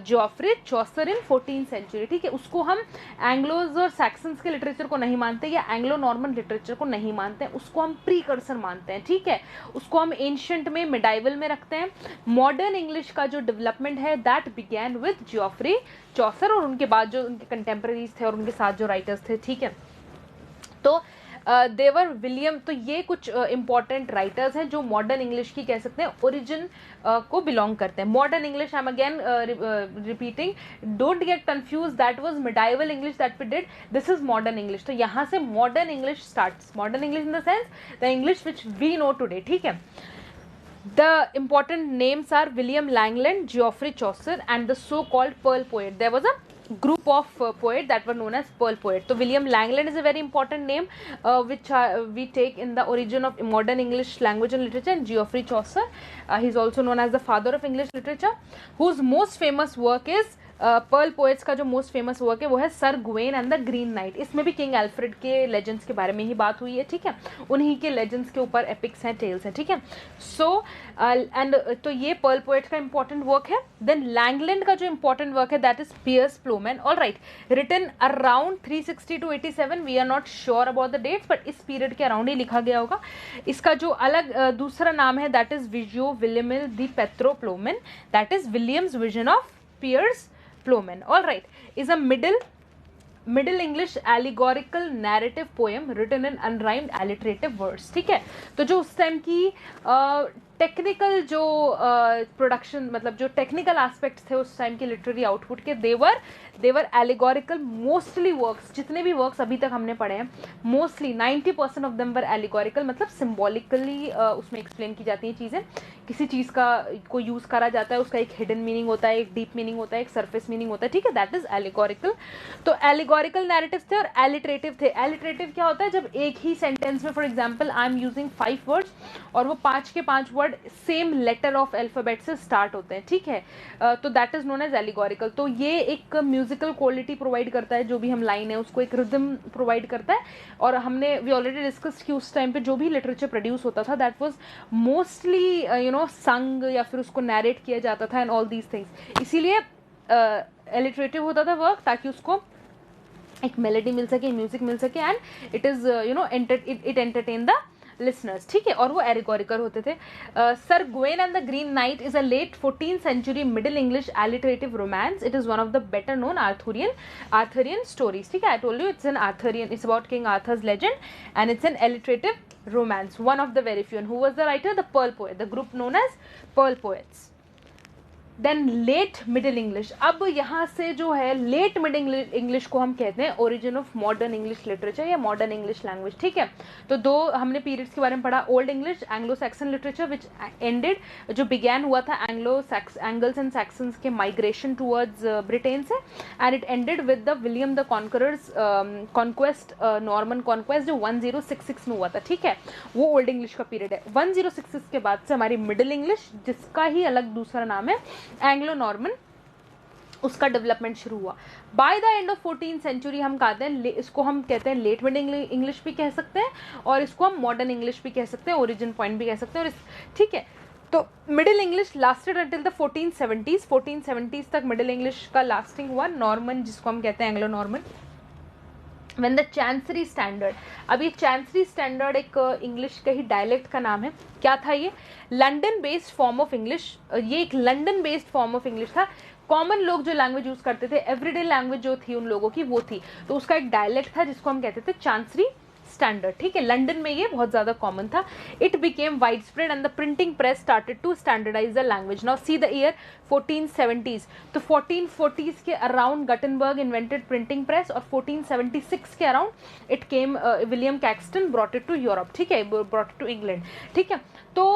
Geoffrey Chaucer in 14th century. ठीक है, उसको हम एंग्लोज और सैक्सन्स के लिटरेचर को नहीं मानते या एंग्लो नॉर्मन लिटरेचर को नहीं मानते हैं, उसको हम प्रीकर्सर मानते हैं. ठीक है, उसको हम एंशिएंट में, मिडाइवल में रखते हैं. मॉडर्न इंग्लिश का जो डेवलपमेंट है दैट बिगैन विद जॉफ्रे चौसर और उनके बाद जो उनके कंटेम्प्रेरीज थे और उनके साथ जो राइटर्स थे. ठीक है, तो देवर विलियम, तो ये कुछ इंपॉर्टेंट राइटर्स हैं जो मॉडर्न इंग्लिश की कह सकते हैं ओरिजिन को बिलोंग करते हैं. Modern English, I am again repeating, don't get confuse, that was medieval English that we did, this is modern English. तो यहाँ से modern English starts. Modern English in the sense the English which we know today. ठीक है, the important names are William Langland, Geoffrey Chaucer and the so-called Pearl Poet. There was a group of poets that were known as Pearl Poet. So William Langland is a very important name which we take in the origin of modern English language and literature. And Geoffrey Chaucer, he is also known as the father of English literature, whose most famous work is Pearl poets का जो मोस्ट फेमस वर्क है वो है Sir Gawain and the green Knight. इसमें भी किंग एल्फ्रेड के लेजेंड्स के बारे में ही बात हुई है. ठीक है, उन्हीं के लेजेंड्स के ऊपर एपिक्स हैं, टेल्स हैं. ठीक है, सो एंड तो ये पर्ल पोएट्स का इंपॉर्टेंट वर्क है. देन लैंगलैंड का जो इंपॉर्टेंट वर्क है that is Piers Plowman. All right, written around 360 to 87, we are not sure about the dates but इस पीरियड के अराउंड ही लिखा गया होगा. इसका जो अलग दूसरा नाम है that is Visio Willelmi de Petro Plowman, that is William's vision of Piers Plowman. All right, is a middle English allegorical narrative poem written in unrhymed alliterative verse. ठीक है, तो जो उस टाइम की टेक्निकल जो प्रोडक्शन मतलब जो टेक्निकल एस्पेक्ट्स थे उस टाइम के लिटरेरी आउटपुट के, देवर दे वर एलिगोरिकल. मोस्टली वर्क्स, जितने भी वर्क्स अभी तक हमने पढ़े हैं, mostly 90% of them were allegorical, मतलब सिम्बॉलिकली उसमें एक्सप्लेन की जाती हैं चीज़ें. किसी चीज़ का को यूज़ करा जाता है, उसका एक हिडन मीनिंग होता है, एक डीप मीनिंग होता है, एक सरफेस मीनिंग होता है, ठीक है, दैट इज एलिगोरिकल. तो एलिगोरिकल नैरेटिव्स थे और एलिटरेटिव थे. एलिटरेटिव क्या होता है? जब एक ही सेंटेंस में, for example I am using 5 words और वो 5 के 5 word same letter of alphabet से स्टार्ट होते हैं, ठीक है, तो that is known as allegorical. तो ये एक म्यूजिकल क्वालिटी प्रोवाइड करता है, जो भी हम लाइन है उसको एक रिदम प्रोवाइड करता है. और हमने वी ऑलरेडी डिस्कस कि उस टाइम पे जो भी लिटरेचर प्रोड्यूस होता था दैट वाज मोस्टली संग या फिर उसको नैरेट किया जाता था एंड ऑल दीज थिंग्स. इसीलिए एलिटरेटिव होता था वर्क, ताकि उसको एक मेलोडी मिल सके, म्यूजिक मिल सके, and it is it entertain the listeners, ठीक है. और वो एलिगोरिकल होते थे. Sir Gawain and the green knight is a late 14th century middle English alliterative romance. It is one of the better known Arthurian stories, ठीक है. I told you it's an Arthurian, it's about king Arthur's legend and it's an alliterative romance. One of the very few. And who was the writer? The Pearl poet, the group known as Pearl poets. Then late middle English. अब यहाँ से जो है लेट मिडिल इंग्लिश को हम कहते हैं origin of modern English literature या मॉडर्न इंग्लिश लैंग्वेज, ठीक है. तो दो हमने पीरियड्स के बारे में पढ़ा. Old English, Anglo Saxon literature विच एंडेड, जो बिगैन हुआ था एंगल्स एंड सैक्सन्स के माइग्रेशन टूवर्ड्स ब्रिटेन से, and it ended with the William the conquerors conquest, Norman conquest, जो 1066 में हुआ था, ठीक है. वो ओल्ड इंग्लिश का पीरियड है. 1066 के बाद से हमारी मिडिल इंग्लिश, जिसका ही अलग दूसरा नाम है एंग्लो नॉर्मन, उसका डेवलपमेंट शुरू हुआ. Bye the end of 14th century हम कहते हैं, इसको हम कहते हैं लेट मिडिल इंग्लिश भी कह सकते हैं और इसको हम मॉडर्न इंग्लिश भी कह सकते हैं, ओरिजिन पॉइंट भी कह सकते हैं. और ठीक है, तो middle English lasted until the 1470s तक मिडिल इंग्लिश का लास्टिंग हुआ. नॉर्मन, जिसको हम कहते हैं Anglo Norman. When the Chancery Standard, अब ये Chancery Standard एक इंग्लिश का ही डायलेक्ट का नाम है. क्या था ये? London based form of English. ये एक London based form of English था. कॉमन लोग जो लैंग्वेज यूज करते थे, एवरीडे लैंग्वेज जो थी उन लोगों की, वो थी. तो उसका एक डायलेक्ट था जिसको हम कहते थे चांसरी स्टैंडर्ड, ठीक है. लंदन में ये बहुत ज्यादा कॉमन था. It became wide spread and the printing press started to standardise the language. Now see the year 1470s. तो 1440s के around Gutenberg invented printing press और 1476 के around it came, William Caxton brought it to Europe, ठीक है, ब्रॉट इट टू इंग्लैंड, ठीक है. तो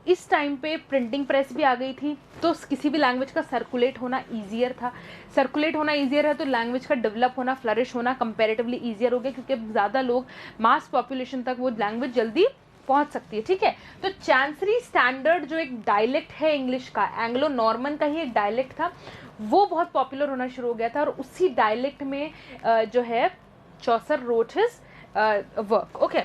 इस टाइम पे प्रिंटिंग प्रेस भी आ गई थी, तो किसी भी लैंग्वेज का सर्कुलेट होना ईजियर था. सर्कुलेट होना ईजियर है तो लैंग्वेज का डेवलप होना, फ्लरिश होना कंपैरेटिवली ईजियर हो गया, क्योंकि अब ज़्यादा लोग, मास पॉपुलेशन तक वो लैंग्वेज जल्दी पहुंच सकती है, ठीक है. तो चांसरी स्टैंडर्ड जो एक डायलेक्ट है इंग्लिश का, एंग्लो नॉर्मन का ही एक डायलेक्ट था, वो बहुत पॉपुलर होना शुरू हो गया था. और उसी डायलेक्ट में जो है Chaucer wrote his work. Okay,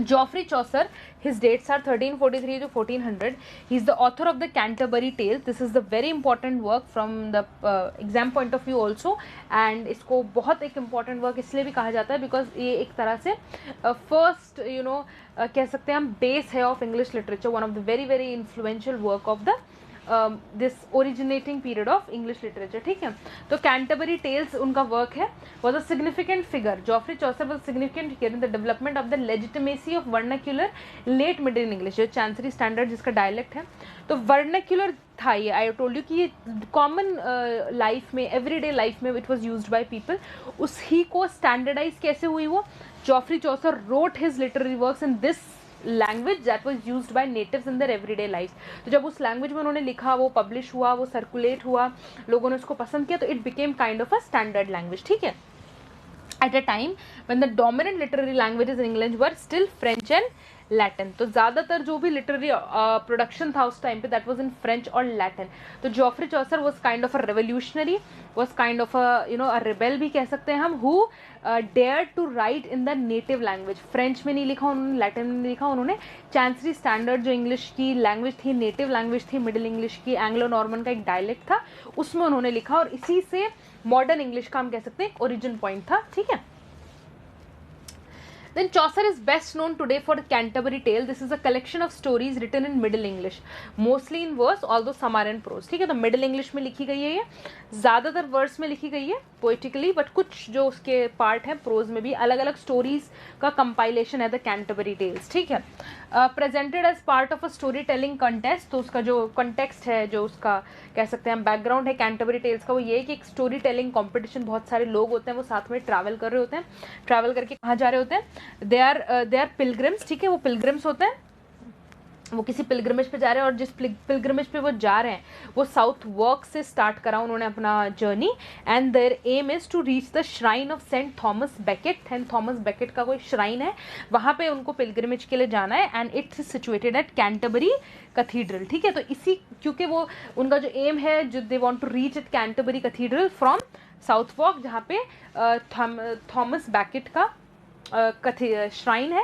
Geoffrey Chaucer, his dates are 1343 to 1400. He is the author of the Canterbury Tales. This is the very important work from the exam point of view also. And इसको बहुत एक important work इसलिए भी कहा जाता है because ये एक तरह से first कह सकते हैं हम base है of English literature, one of the very very influential work of the this originating period of English literature, ठीक है. तो कैंटरबरी टेल्स उनका वर्क है. Was a significant figure. Geoffrey Chaucer was significant figure in the development of the legitimacy of vernacular late middle English, जो चांसरी स्टैंडर्ड जिसका डायलेक्ट है. तो वर्नाक्यूलर था ये, आई टोल्ड यू कि ये कॉमन लाइफ में, एवरीडे लाइफ में it was used by people. उसी को स्टैंडर्डाइज कैसे हुई वो? Geoffrey Chaucer wrote his literary works in this language that was used by natives in their everyday life. तो जब उस लैंग्वेज में उन्होंने लिखा, वो पब्लिश हुआ, वो सर्कुलेट हुआ, लोगों ने उसको पसंद किया, तो it became kind of a standard language, ठीक है. At a time when the dominant literary languages in England were still French and Latin. तो ज़्यादातर जो भी लिटरेरी प्रोडक्शन था उस टाइम पे दैट वाज इन फ्रेंच और लैटिन. तो Geoffrey Chaucer was kind of a revolutionary, was kind of a rebel भी कह सकते हैं हम, who dare to write in the native language. French में नहीं लिखा उन्होंने, लैटिन में नहीं लिखा उन्होंने. चांसरी स्टैंडर्ड जो इंग्लिश की लैंग्वेज थी, नेटिव लैंग्वेज थी मिडिल इंग्लिश की, एंग्लो नॉर्मन का एक डायलेक्ट था, उसमें उन्होंने लिखा. और इसी से मॉडर्न इंग्लिश का हम कह सकते हैं एक ओरिजिन पॉइंट था, ठीक है. Then Chaucer is best known today for the Canterbury Tale. This is a collection of stories written in Middle English, mostly in verse, although some are in prose. ठीक है, तो Middle English में लिखी गई है ये, ज़्यादातर वर्स में लिखी गई है पोइटिकली, बट कुछ जो उसके पार्ट हैं प्रोज में भी, अलग अलग स्टोरीज का कंपाइलेशन है द कैंटरबरी टेल्स. ठीक है, presented as part of a story telling contest. तो उसका जो कंटेक्स्ट है, जो उसका कह सकते हैं बैकग्राउंड है कैंटरबरी टेल्स का, वो ये है कि एक स्टोरी टेलिंग कॉम्पिटिशन, बहुत सारे लोग होते हैं वो साथ में ट्रैवल कर रहे होते हैं. ट्रैवल करके कहाँ जा रहे होते हैं? They are pilgrims. ठीक है, वो पिलग्रिम्स होते हैं, वो किसी पिलग्रिमेज पे जा रहे हैं, और जिस पिलग्रिमेज पे वो जा रहे हैं वो साउथ वॉक से स्टार्ट करा उन्होंने अपना journey. And their aim is to reach the shrine of Saint Thomas Becket. Saint Thomas Becket का कोई श्राइन है, वहाँ पे उनको पिलग्रिमेज के लिए जाना है. And it's situated at Canterbury cathedral. ठीक है, तो इसी, क्योंकि वो उनका जो एम है, जो they want to reach at Canterbury Cathedral from Southwark, जहाँ पे थॉमस बेकेट का श्राइन है,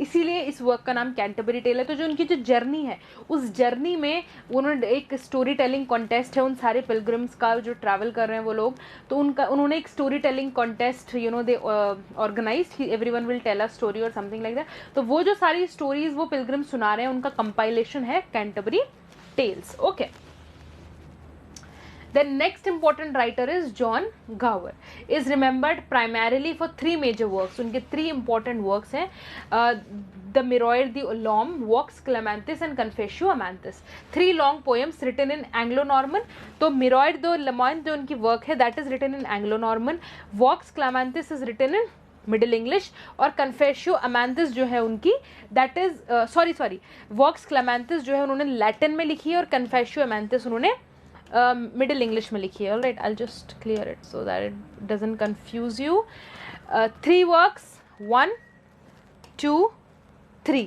इसीलिए इस वर्क का नाम कैंटरबरी टेल है. तो जो उनकी जो जर्नी है, उस जर्नी में उन्होंने एक स्टोरी टेलिंग कॉन्टेस्ट है उन सारे पिलग्रिम्स का जो ट्रैवल कर रहे हैं वो लोग, तो उन्होंने एक story telling contest they organise, everyone will tell a story और समथिंग लाइक दैट. तो वो जो सारी स्टोरीज वो पिलग्रिम्स सुना रहे हैं, उनका कंपाइलेशन है Canterbury Tales. Okay, The next important writer is John Gower. Is remembered primarily for three major works. उनके three important works हैं, The Miroir the Lom, Vox Clementis and Confessio Amantis. Three long poems written in Anglo-Norman. तो Miroir the Lom जो उनकी work है, that is written in Anglo-Norman. Vox Clementis is written in middle English, और कन्फेशियो अमांथिस जो है उनकी, दैट इज सॉरी वॉक्स क्लेमेंथिस जो है उन्होंने लैटिन में लिखी है, और कन्फेशियो अमांथिस उन्होंने मिडिल इंग्लिश में लिखी है. Alright, I just clear it so that it doesn't confuse you. Three works, 1, 2, 3.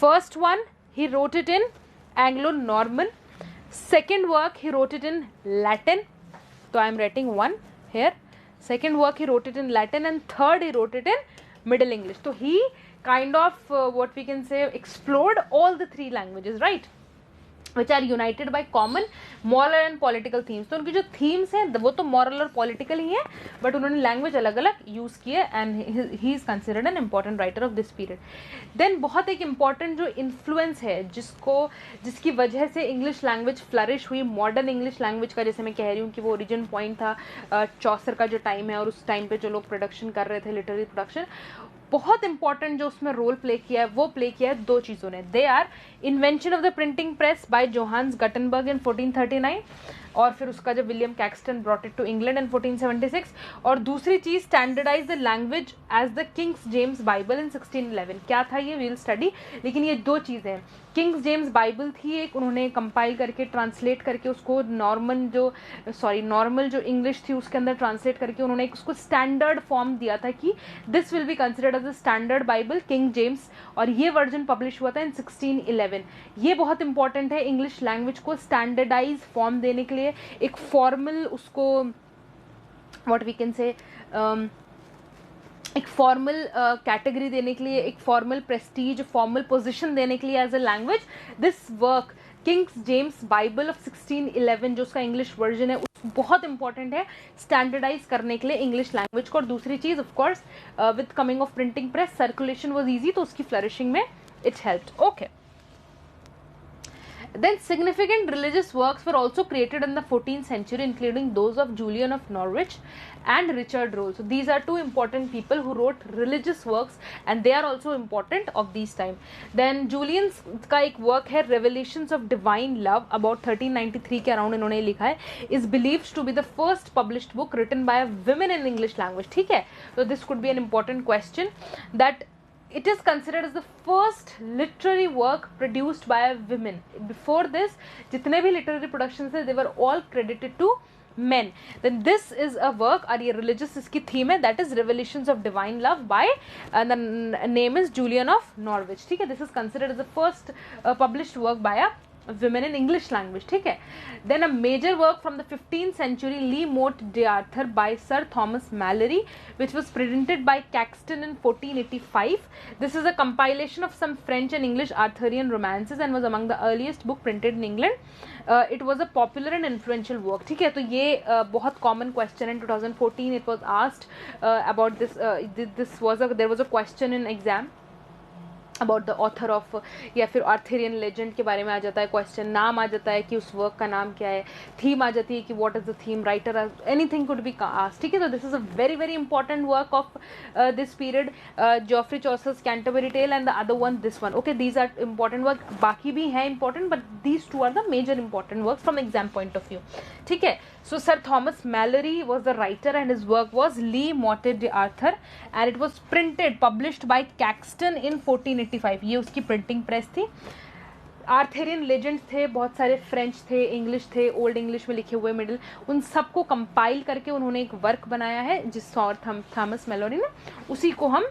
First one he wrote it in Anglo Norman. Second work he wrote it in Latin, तो I am writing 1 here. Second work he wrote it in Latin, and third he wrote it in Middle English. So he kind of what we can say explored all the three languages, right, which are united by common moral and political themes. तो उनकी जो themes हैं वो तो moral और political ही हैं, but उन्होंने language अलग अलग use किए, and he is considered an important writer of this period. Then बहुत एक important जो influence है जिसकी वजह से English language flourish हुई, modern English language का, जैसे मैं कह रही हूँ कि वो origin point था चौसर का जो टाइम है, और उस टाइम पे जो लोग प्रोडक्शन कर रहे थे, लिटरेरी प्रोडक्शन, बहुत इंपॉर्टेंट जो उसमें रोल प्ले किया है, वो प्ले किया है दो चीज़ों ने. They are invention of the printing press by Johannes Gutenberg in 1439, और फिर उसका जब William Caxton brought it to England in 1476, और दूसरी चीज़ standardize the language as the King's James Bible in 1611. क्या था ये, वील स्टडी, लेकिन ये दो चीज़ें हैं. किंग्स जेम्स बाइबल थी एक, उन्होंने कंपाइल करके ट्रांसलेट करके उसको नॉर्मल जो इंग्लिश थी उसके अंदर ट्रांसलेट करके उन्होंने एक उसको स्टैंडर्ड फॉर्म दिया था कि this will be considered as a standard Bible, King James, और ये वर्जन पब्लिश हुआ था इन 1611. ये बहुत इंपॉर्टेंट है इंग्लिश लैंग्वेज को स्टैंडर्डाइज फॉर्म देने के लिए, एक फॉर्मल उसको व्हाट वी कैन से एक फॉर्मल कैटेगरी देने के लिए, एक फॉर्मल प्रेस्टीज, फॉर्मल पोजीशन देने के लिए as a language. This work Kings James Bible of 1611 जो उसका इंग्लिश वर्जन है बहुत इंपॉर्टेंट है स्टैंडर्डाइज करने के लिए इंग्लिश लैंग्वेज को. और दूसरी चीज़ of course with coming of printing press circulation was easy, तो उसकी फ्लरिशिंग में it helped. Okay, then significant religious works were also created in the 14th century, including those of Julian of Norwich and Richard Rolle. So these are two important people who wrote religious works, and they are also important of these time. Then Julian's का एक work है Revelations of Divine Love, about 1393 के around इन्होंने लिखा है, is believed to be the first published book written by a women in English language. ठीक है, so this could be an important question, that it is considered as the first literary work produced by a women. Before this, जितने भी literary productions थे, they were all credited to men. Then this is a work, और ये religious इसकी theme है, that is Revelations of Divine Love by the name is Julian of Norwich. ठीक है, this is considered as the first published work by a women in English language, ठीक है. Then a major work from the 15th century, Le Morte d'Arthur by Sir Thomas Malory, which was printed by Caxton in 1485. This is a compilation of some French and English Arthurian romances and was among the earliest book printed in England. It was a popular and influential work, ठीक है. तो ये बहुत common question in 2014 it was asked about this. There was a question in exam about the author of, या फिर आर्थरियन लेजेंड के बारे में आ जाता है क्वेश्चन, नाम आ जाता है कि उस वर्क का नाम क्या है, थीम आ जाती है कि what is the theme, writer, anything could be asked, ठीक है. तो this is a very very important work of this period, Geoffrey Chaucer's Canterbury tale and the other one this one. Okay, these are important work, बाकी भी हैं important, but these two are the major important work from exam point of view, ठीक है. So Sir Thomas Malory was the writer and his work was Le Morte d'Arthur and it was published by Caxton in 1485. ये उसकी प्रिंटिंग प्रेस थी. आर्थरियन लेजेंड्स थे, बहुत सारे फ्रेंच थे, इंग्लिश थे, ओल्ड इंग्लिश में लिखे हुए मिडिल, उन सबको कंपाइल करके उन्होंने एक वर्क बनाया है जिस सर थॉमस मेलोरी ने, उसी को हम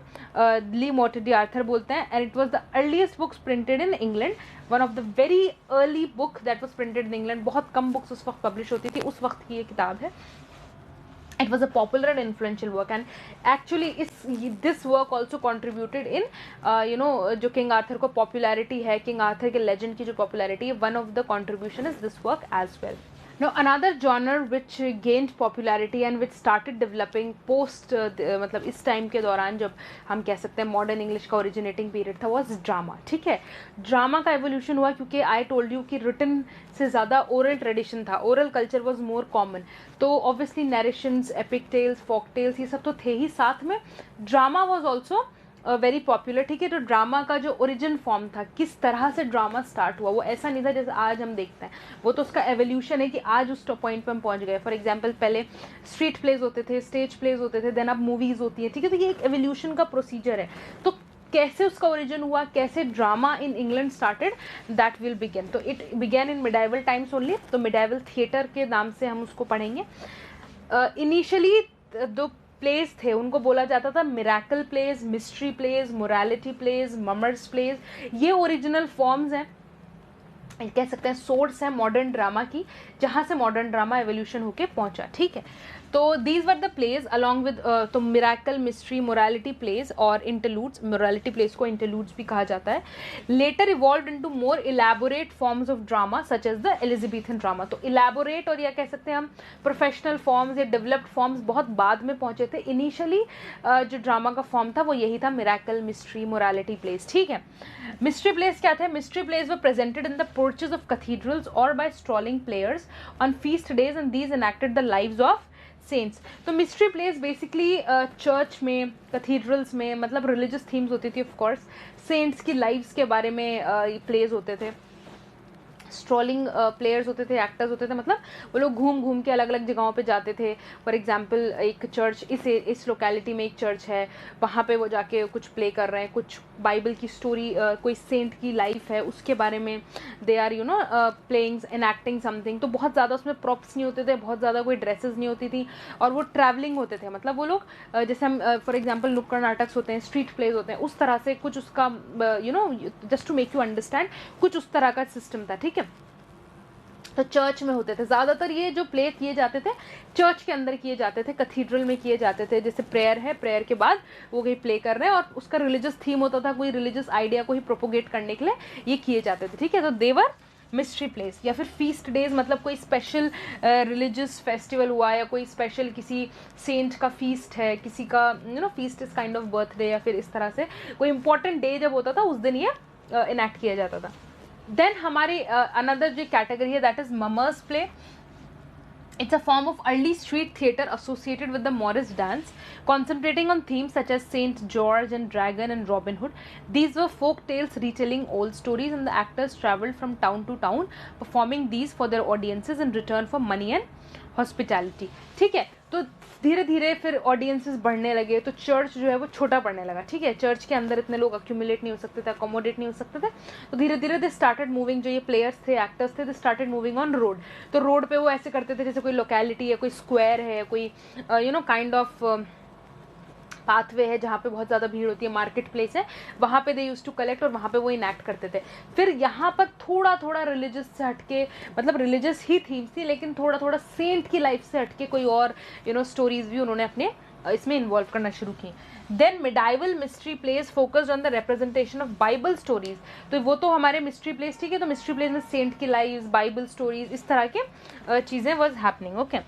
ली मोर्टे d'Arthur बोलते हैं. And it was the earliest books printed in England, one of the very early book that was printed in England. बहुत कम बुक्स उस वक्त पब्लिश होती थी, उस वक्त की ये किताब है. It was a popular and influential work, and actually this work also contributed in जो King Arthur को popularity है, King Arthur के legend की जो popularity है, one of the contribution is this work as well. Now another genre which gained popularity and which started developing post मतलब इस टाइम के दौरान जब हम कह सकते हैं मॉडर्न इंग्लिश का ओरिजिनेटिंग पीरियड था, was ड्रामा, ठीक है. ड्रामा का एवोल्यूशन हुआ क्योंकि आई टोल्ड यू कि रिटन से ज़्यादा ओरल ट्रेडिशन था, oral culture was more common, तो obviously narrations, epic tales, folk tales, ये सब तो थे ही, साथ में drama was also very popular, ठीक है. तो ड्रामा का जो ओरिजिन फॉर्म था, किस तरह से ड्रामा स्टार्ट हुआ, वो ऐसा नहीं था जैसे आज हम देखते हैं, वो तो उसका एवोल्यूशन है कि आज उस पॉइंट पे हम पहुंच गए. फॉर एग्जांपल पहले स्ट्रीट प्लेज होते थे, स्टेज प्लेज होते थे, देन अब मूवीज होती है, ठीक है. तो ये एक एवोल्यूशन का प्रोसीजर है. तो कैसे उसका ओरिजिन हुआ, कैसे drama in England started, that will begin. तो it began in medieval times only. तो मिडाइवल थिएटर के नाम से हम उसको पढ़ेंगे. इनिशियली दो प्लेस थे, उनको बोला जाता था miracle plays, mystery plays, morality plays, mummers plays. ये ओरिजिनल फॉर्म्स हैं, कह सकते हैं सोर्स है मॉडर्न ड्रामा की, जहाँ से मॉडर्न ड्रामा एवोल्यूशन होके पहुंचा, ठीक है. तो these were the plays along with, तो मिरेकल, मिस्ट्री, मोरालिटी प्लेस और इंटरलूड्स. मोरालिटी प्लेस को इंटरलूड्स भी कहा जाता है. Later evolved into more elaborate forms of drama such as the Elizabethan drama. तो इलैबोरेट और या कह सकते हैं हम प्रोफेशनल फॉर्म्स या डेवलप्ड फॉर्म्स बहुत बाद में पहुंचे थे. इनिशियली जो ड्रामा का फॉर्म था वो यही था, मिरेकल, मिस्ट्री, मोरालिटी प्लेस, ठीक है. मिस्ट्री प्लेस क्या थे? Mystery place were presented in the porches of cathedrals or by strolling players on feast days and these enacted the lives of saints. तो मिस्ट्री प्लेस बेसिकली चर्च में, कैथीड्रल्स में, मतलब रिलीजियस थीम्स होती थी ऑफ कोर्स, सेंट्स की लाइव्स के बारे में प्लेस होते थे. स्ट्रॉलिंग प्लेयर्स होते थे, एक्टर्स होते थे, मतलब वो लोग घूम घूम के अलग अलग जगहों पे जाते थे. फॉर एग्जांपल एक चर्च, इस लोकेलिटी में एक चर्च है, वहाँ पे वो जाके कुछ प्ले कर रहे हैं, कुछ बाइबल की स्टोरी, कोई सेंट की लाइफ है उसके बारे में दे आर प्लेइंग एनैक्टिंग समथिंग. तो बहुत ज़्यादा उसमें प्रॉप्स नहीं होते थे, बहुत ज़्यादा कोई ड्रेसेस नहीं होती थी, और वो ट्रैवलिंग होते थे. मतलब वो लोग जैसे हम फॉर एग्जाम्पल नुक्कड़ नाटक होते हैं, स्ट्रीट प्लेज होते हैं, उस तरह से कुछ उसका just to make you understand, कुछ उस तरह का सिस्टम था, ठीक है. तो चर्च में होते थे ज़्यादातर, ये जो प्ले किए जाते थे चर्च के अंदर किए जाते थे, कैथीड्रल में किए जाते थे. जैसे प्रेयर है, प्रेयर के बाद वो कहीं प्ले कर रहे हैं और उसका रिलीजियस थीम होता था, कोई रिलीजियस आइडिया को ही प्रोपोगेट करने के लिए ये किए जाते थे, ठीक है. तो देवर मिस्ट्री प्लेस. या फिर फीस्ट डेज, मतलब कोई स्पेशल रिलीजियस फेस्टिवल हुआ या कोई स्पेशल किसी सेंट का फीस्ट है, किसी का feast is kind of birthday, या फिर इस तरह से कोई इंपॉर्टेंट डे जब होता था उस दिन ये इनैक्ट किया जाता था. देन हमारी अनदर जो कैटेगरी है that is mummers play. It's a form of early street theatre associated with the Morris dance, concentrating on themes such as Saint George and Dragon and Robin Hood. These were folk tales retelling old stories, and the actors travelled from town to town, performing these for their audiences in return for money and hospitality. ठीक है. तो धीरे धीरे फिर ऑडियंसेस बढ़ने लगे, तो चर्च जो है वो छोटा पड़ने लगा, ठीक है. चर्च के अंदर इतने लोग अक्यूमुलेट नहीं हो सकते थे, अकोमोडेट नहीं हो सकते थे. तो धीरे धीरे दे स्टार्टेड मूविंग, जो ये प्लेयर्स थे, एक्टर्स थे, they started moving on road. तो रोड पे वो ऐसे करते थे जैसे कोई लोकेलिटी है, कोई स्क्वायर है, कोई काइंड ऑफ पाथवे है जहाँ पे बहुत ज़्यादा भीड़ होती है, मार्केट प्लेस है, वहाँ पे दे यूज टू कलेक्ट और वहाँ पे वो इनैक्ट करते थे। फिर यहाँ पर थोड़ा थोड़ा रिलीजियस से हटके, मतलब रिलीजियस ही थीम्स थी लेकिन थोड़ा थोड़ा सेंट की लाइफ से हटके कोई और स्टोरीज भी उन्होंने अपने इसमें इन्वॉल्व करना शुरू की। Then medieval mystery plays focused on the representation of Bible stories. तो वो तो हमारे मिस्ट्री प्लेस, ठीक है, तो मिस्ट्री प्लेस में सेंट की लाइफ, बाइबल स्टोरीज, इस तरह के चीज़ें was happening. Okay,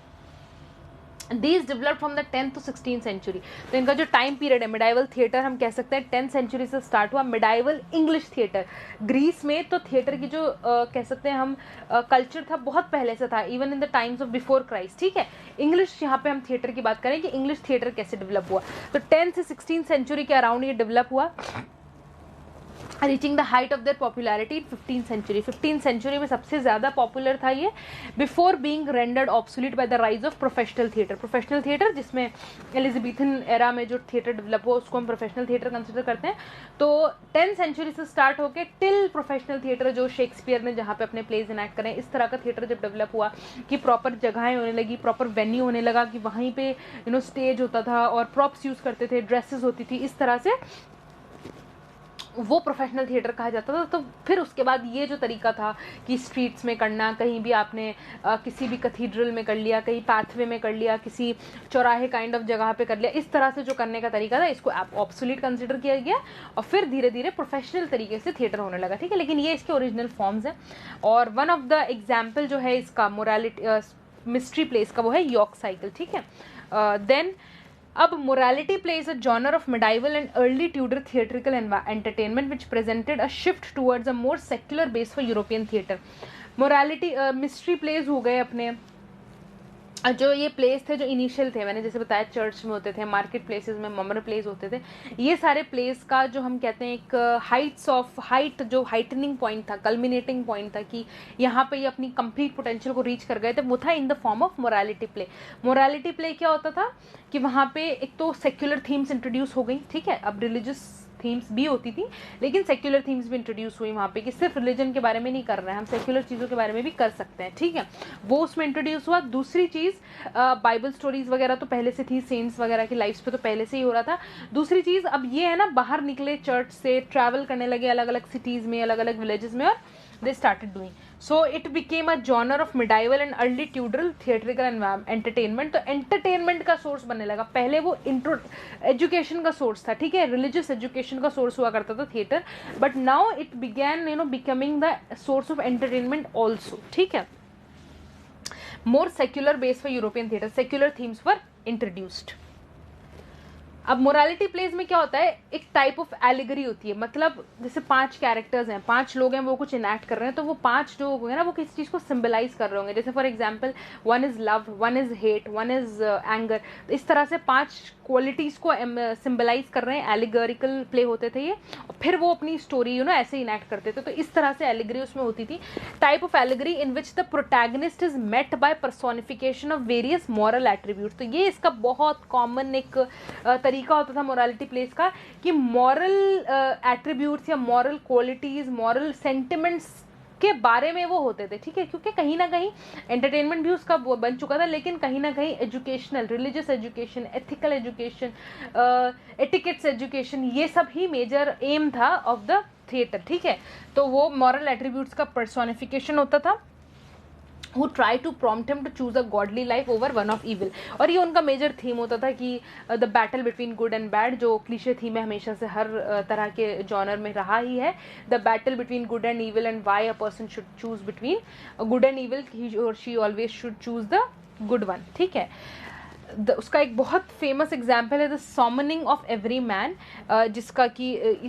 These developed from the 10th to 16th century। तो इनका जो टाइम पीरियड है, मिडाइवल थिएटर हम कह सकते हैं 10th सेंचुरी से स्टार्ट हुआ। मिडाइवल इंग्लिश थिएटर, ग्रीस में तो थिएटर की जो कह सकते हैं हम कल्चर था बहुत पहले से था, even in the times of before Christ, ठीक है। इंग्लिश यहाँ पे हम थिएटर की बात करें कि इंग्लिश थिएटर कैसे डेवलप हुआ, तो 10th से 16th सेंचुरी के अराउंड ये डेवलप हुआ, reaching the height of their popularity in 15th century. 15th century में सबसे ज़्यादा पॉपुलर था ये, before being rendered obsolete by the rise of professional theatre. Professional theatre जिसमें एलिजाबेथन एरा में जो थिएटर डेवलप हुआ उसको हम प्रोफेशनल थिएटर कंसिडर करते हैं। तो 10th सेंचुरी से स्टार्ट होकर टिल प्रोफेशनल थिएटर, जो शेक्सपियर ने जहाँ पे अपने प्लेज इनैक्ट करें, इस तरह का थिएटर जब डेवलप हुआ कि प्रॉपर जगहें होने लगी, प्रॉपर वेन्यू होने लगा, कि वहीं पे स्टेज होता था और प्रॉप्स यूज़ करते थे, ड्रेसेस होती थी, इस तरह से वो प्रोफेशनल थिएटर कहा जाता था। तो फिर उसके बाद ये जो तरीका था कि स्ट्रीट्स में करना, कहीं भी आपने किसी भी कैथीड्रल में कर लिया, कहीं पाथवे में कर लिया, किसी चौराहे काइंड ऑफ जगह पे कर लिया, इस तरह से जो करने का तरीका था इसको ऑब्सोलीट कंसिडर किया गया और फिर धीरे धीरे प्रोफेशनल तरीके से थिएटर होने लगा, ठीक है। लेकिन ये इसके ओरिजिनल फॉर्म्स हैं और वन ऑफ द एग्जाम्पल जो है इसका मोरालिटी मिस्ट्री प्लेस का वो है यॉर्क साइकिल, ठीक है। देन अब morality plays a genre of medieval and early Tudor theatrical entertainment which presented a shift towards a more secular base for European theatre. Morality mystery plays हो गए अपने, जो ये प्लेस थे जो इनिशियल थे, मैंने जैसे बताया चर्च में होते थे, मार्केट प्लेसेस में ममर प्लेस होते थे, ये सारे प्लेस का जो हम कहते हैं एक हाइट जो हाइटनिंग पॉइंट था, कल्मिनेटिंग पॉइंट था कि यहाँ पे ये अपनी कंप्लीट पोटेंशियल को रीच कर गए थे, वो था in the form of morality play. Morality play क्या होता था कि वहाँ पे एक तो सेक्युलर थीम्स इंट्रोड्यूस हो गई, ठीक है, अब रिलीजियस थीम्स भी होती थी लेकिन सेक्युलर थीम्स भी इंट्रोड्यूस हुई वहाँ पे कि सिर्फ रिलीजन के बारे में नहीं कर रहे हैं हम, सेक्युलर चीज़ों के बारे में भी कर सकते हैं, ठीक है, वो उसमें इंट्रोड्यूस हुआ। दूसरी चीज़ बाइबल स्टोरीज वगैरह तो पहले से थी, सेंट्स वगैरह की लाइफ्स पे तो पहले से ही हो रहा था। दूसरी चीज़ अब ये है ना, बाहर निकले चर्च से, ट्रैवल करने लगे अलग अलग सिटीज़ में, अलग अलग विलेजेस में, और they started doing so it became a genre of medieval and early Tudor theatrical entertainment। तो एंटरटेनमेंट का सोर्स बनने लगा। पहले वो एजुकेशन का सोर्स था, ठीक है, रिलीजियस एजुकेशन का सोर्स हुआ करता था theatre, but now it began becoming the source of entertainment also, ठीक है। More secular base for European theatre, secular themes were introduced. अब मोरालिटी प्लेज में क्या होता है, एक टाइप ऑफ एलिगरी होती है, मतलब जैसे 5 कैरेक्टर्स हैं, 5 लोग हैं, वो कुछ इनैक्ट कर रहे हैं, तो वो 5 जो है ना वो किसी चीज़ को सिंबलाइज कर रहे होंगे। जैसे for example one is love, one is hate, one is anger, तो इस तरह से 5 क्वालिटीज़ को सिंबलाइज कर रहे हैं, एलिगरिकल प्ले होते थे ये, और फिर वो अपनी स्टोरी ऐसे इनैक्ट करते थे। तो इस तरह से एलिगरी उसमें होती थी, type of allegory in which the protagonist is met by personification of various moral attributes. तो ये इसका बहुत कॉमन एक तरीका होता था मोरालिटी प्लेस का कि मॉरल एट्रीब्यूट्स या मॉरल क्वालिटीज, मॉरल सेंटिमेंट्स के बारे में वो होते थे, ठीक है, क्योंकि कहीं ना कहीं एंटरटेनमेंट भी उसका बन चुका था, लेकिन कहीं ना कहीं educational, religious education, ethical education, etiquettes education, ये सब ही मेजर एम था ऑफ द थिएटर, ठीक है। तो वो मॉरल एट्रीब्यूट्स का पर्सोनिफिकेशन होता था, who try to prompt him to choose a godly life over one of evil। और ये उनका मेजर थीम होता था कि the battle between good and bad, जो क्लीशे थीम है हमेशा से हर तरह के जॉनर में रहा ही है, the battle between good and evil and why a person should choose between good and evil, he और she always should choose the good one, ठीक है। उसका एक बहुत फेमस एग्जाम्पल है the summoning of every man, जिसका कि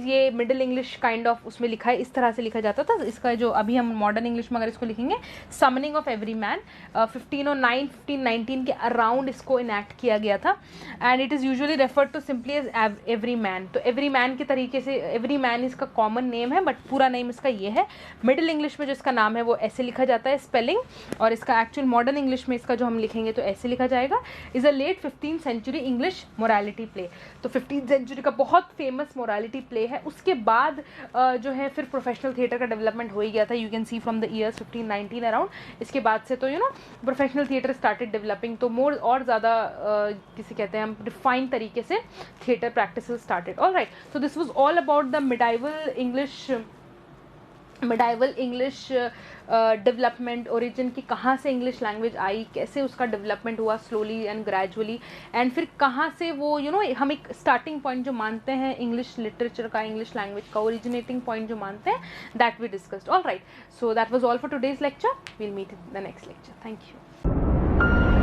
ये मिडिल इंग्लिश काइंड ऑफ उसमें लिखा है, इस तरह से लिखा जाता था। इसका जो अभी हम मॉडर्न इंग्लिश में अगर इसको लिखेंगे, समनिंग ऑफ एवरी मैन, 1509 1519 के अराउंड इसको इनैक्ट किया गया था, and it is usually referred to simply as Everyman. तो एवरी मैन के तरीके से, एवरी मैन इसका कॉमन नेम है, बट पूरा नेम इसका ये है। मिडिल इंग्लिश में जो इसका नाम है वो ऐसे लिखा जाता है स्पेलिंग, और इसका एक्चुअल मॉडर्न इंग्लिश में इसका जो हम लिखेंगे तो ऐसे लिखा जाएगा, is late 15th century English morality play. तो 15th सेंचुरी का बहुत फेमस मोरालिटी प्ले है। उसके बाद जो है फिर प्रोफेशनल थिएटर का डेवलपमेंट हो ही गया था, you can see from the years 1519 around. इसके बाद से तो प्रोफेशनल थिएटर स्टार्टेड डेवलपिंग, तो मोर और ज़्यादा किसे कहते हैं हम, डिफाइन तरीके से theatre practice started. Alright, so this was all about the medieval English development, origin की कहाँ से इंग्लिश लैंग्वेज आई, कैसे उसका डेवलपमेंट हुआ स्लोली एंड ग्रेजुअली, एंड फिर कहाँ से वो हम एक स्टार्टिंग पॉइंट जो मानते हैं इंग्लिश लिटरेचर का, इंग्लिश लैंग्वेज का ओरिजिनेटिंग पॉइंट जो मानते हैं, that we discussed. Alright, so that was all for today's lecture. We'll meet in the next lecture. Thank you.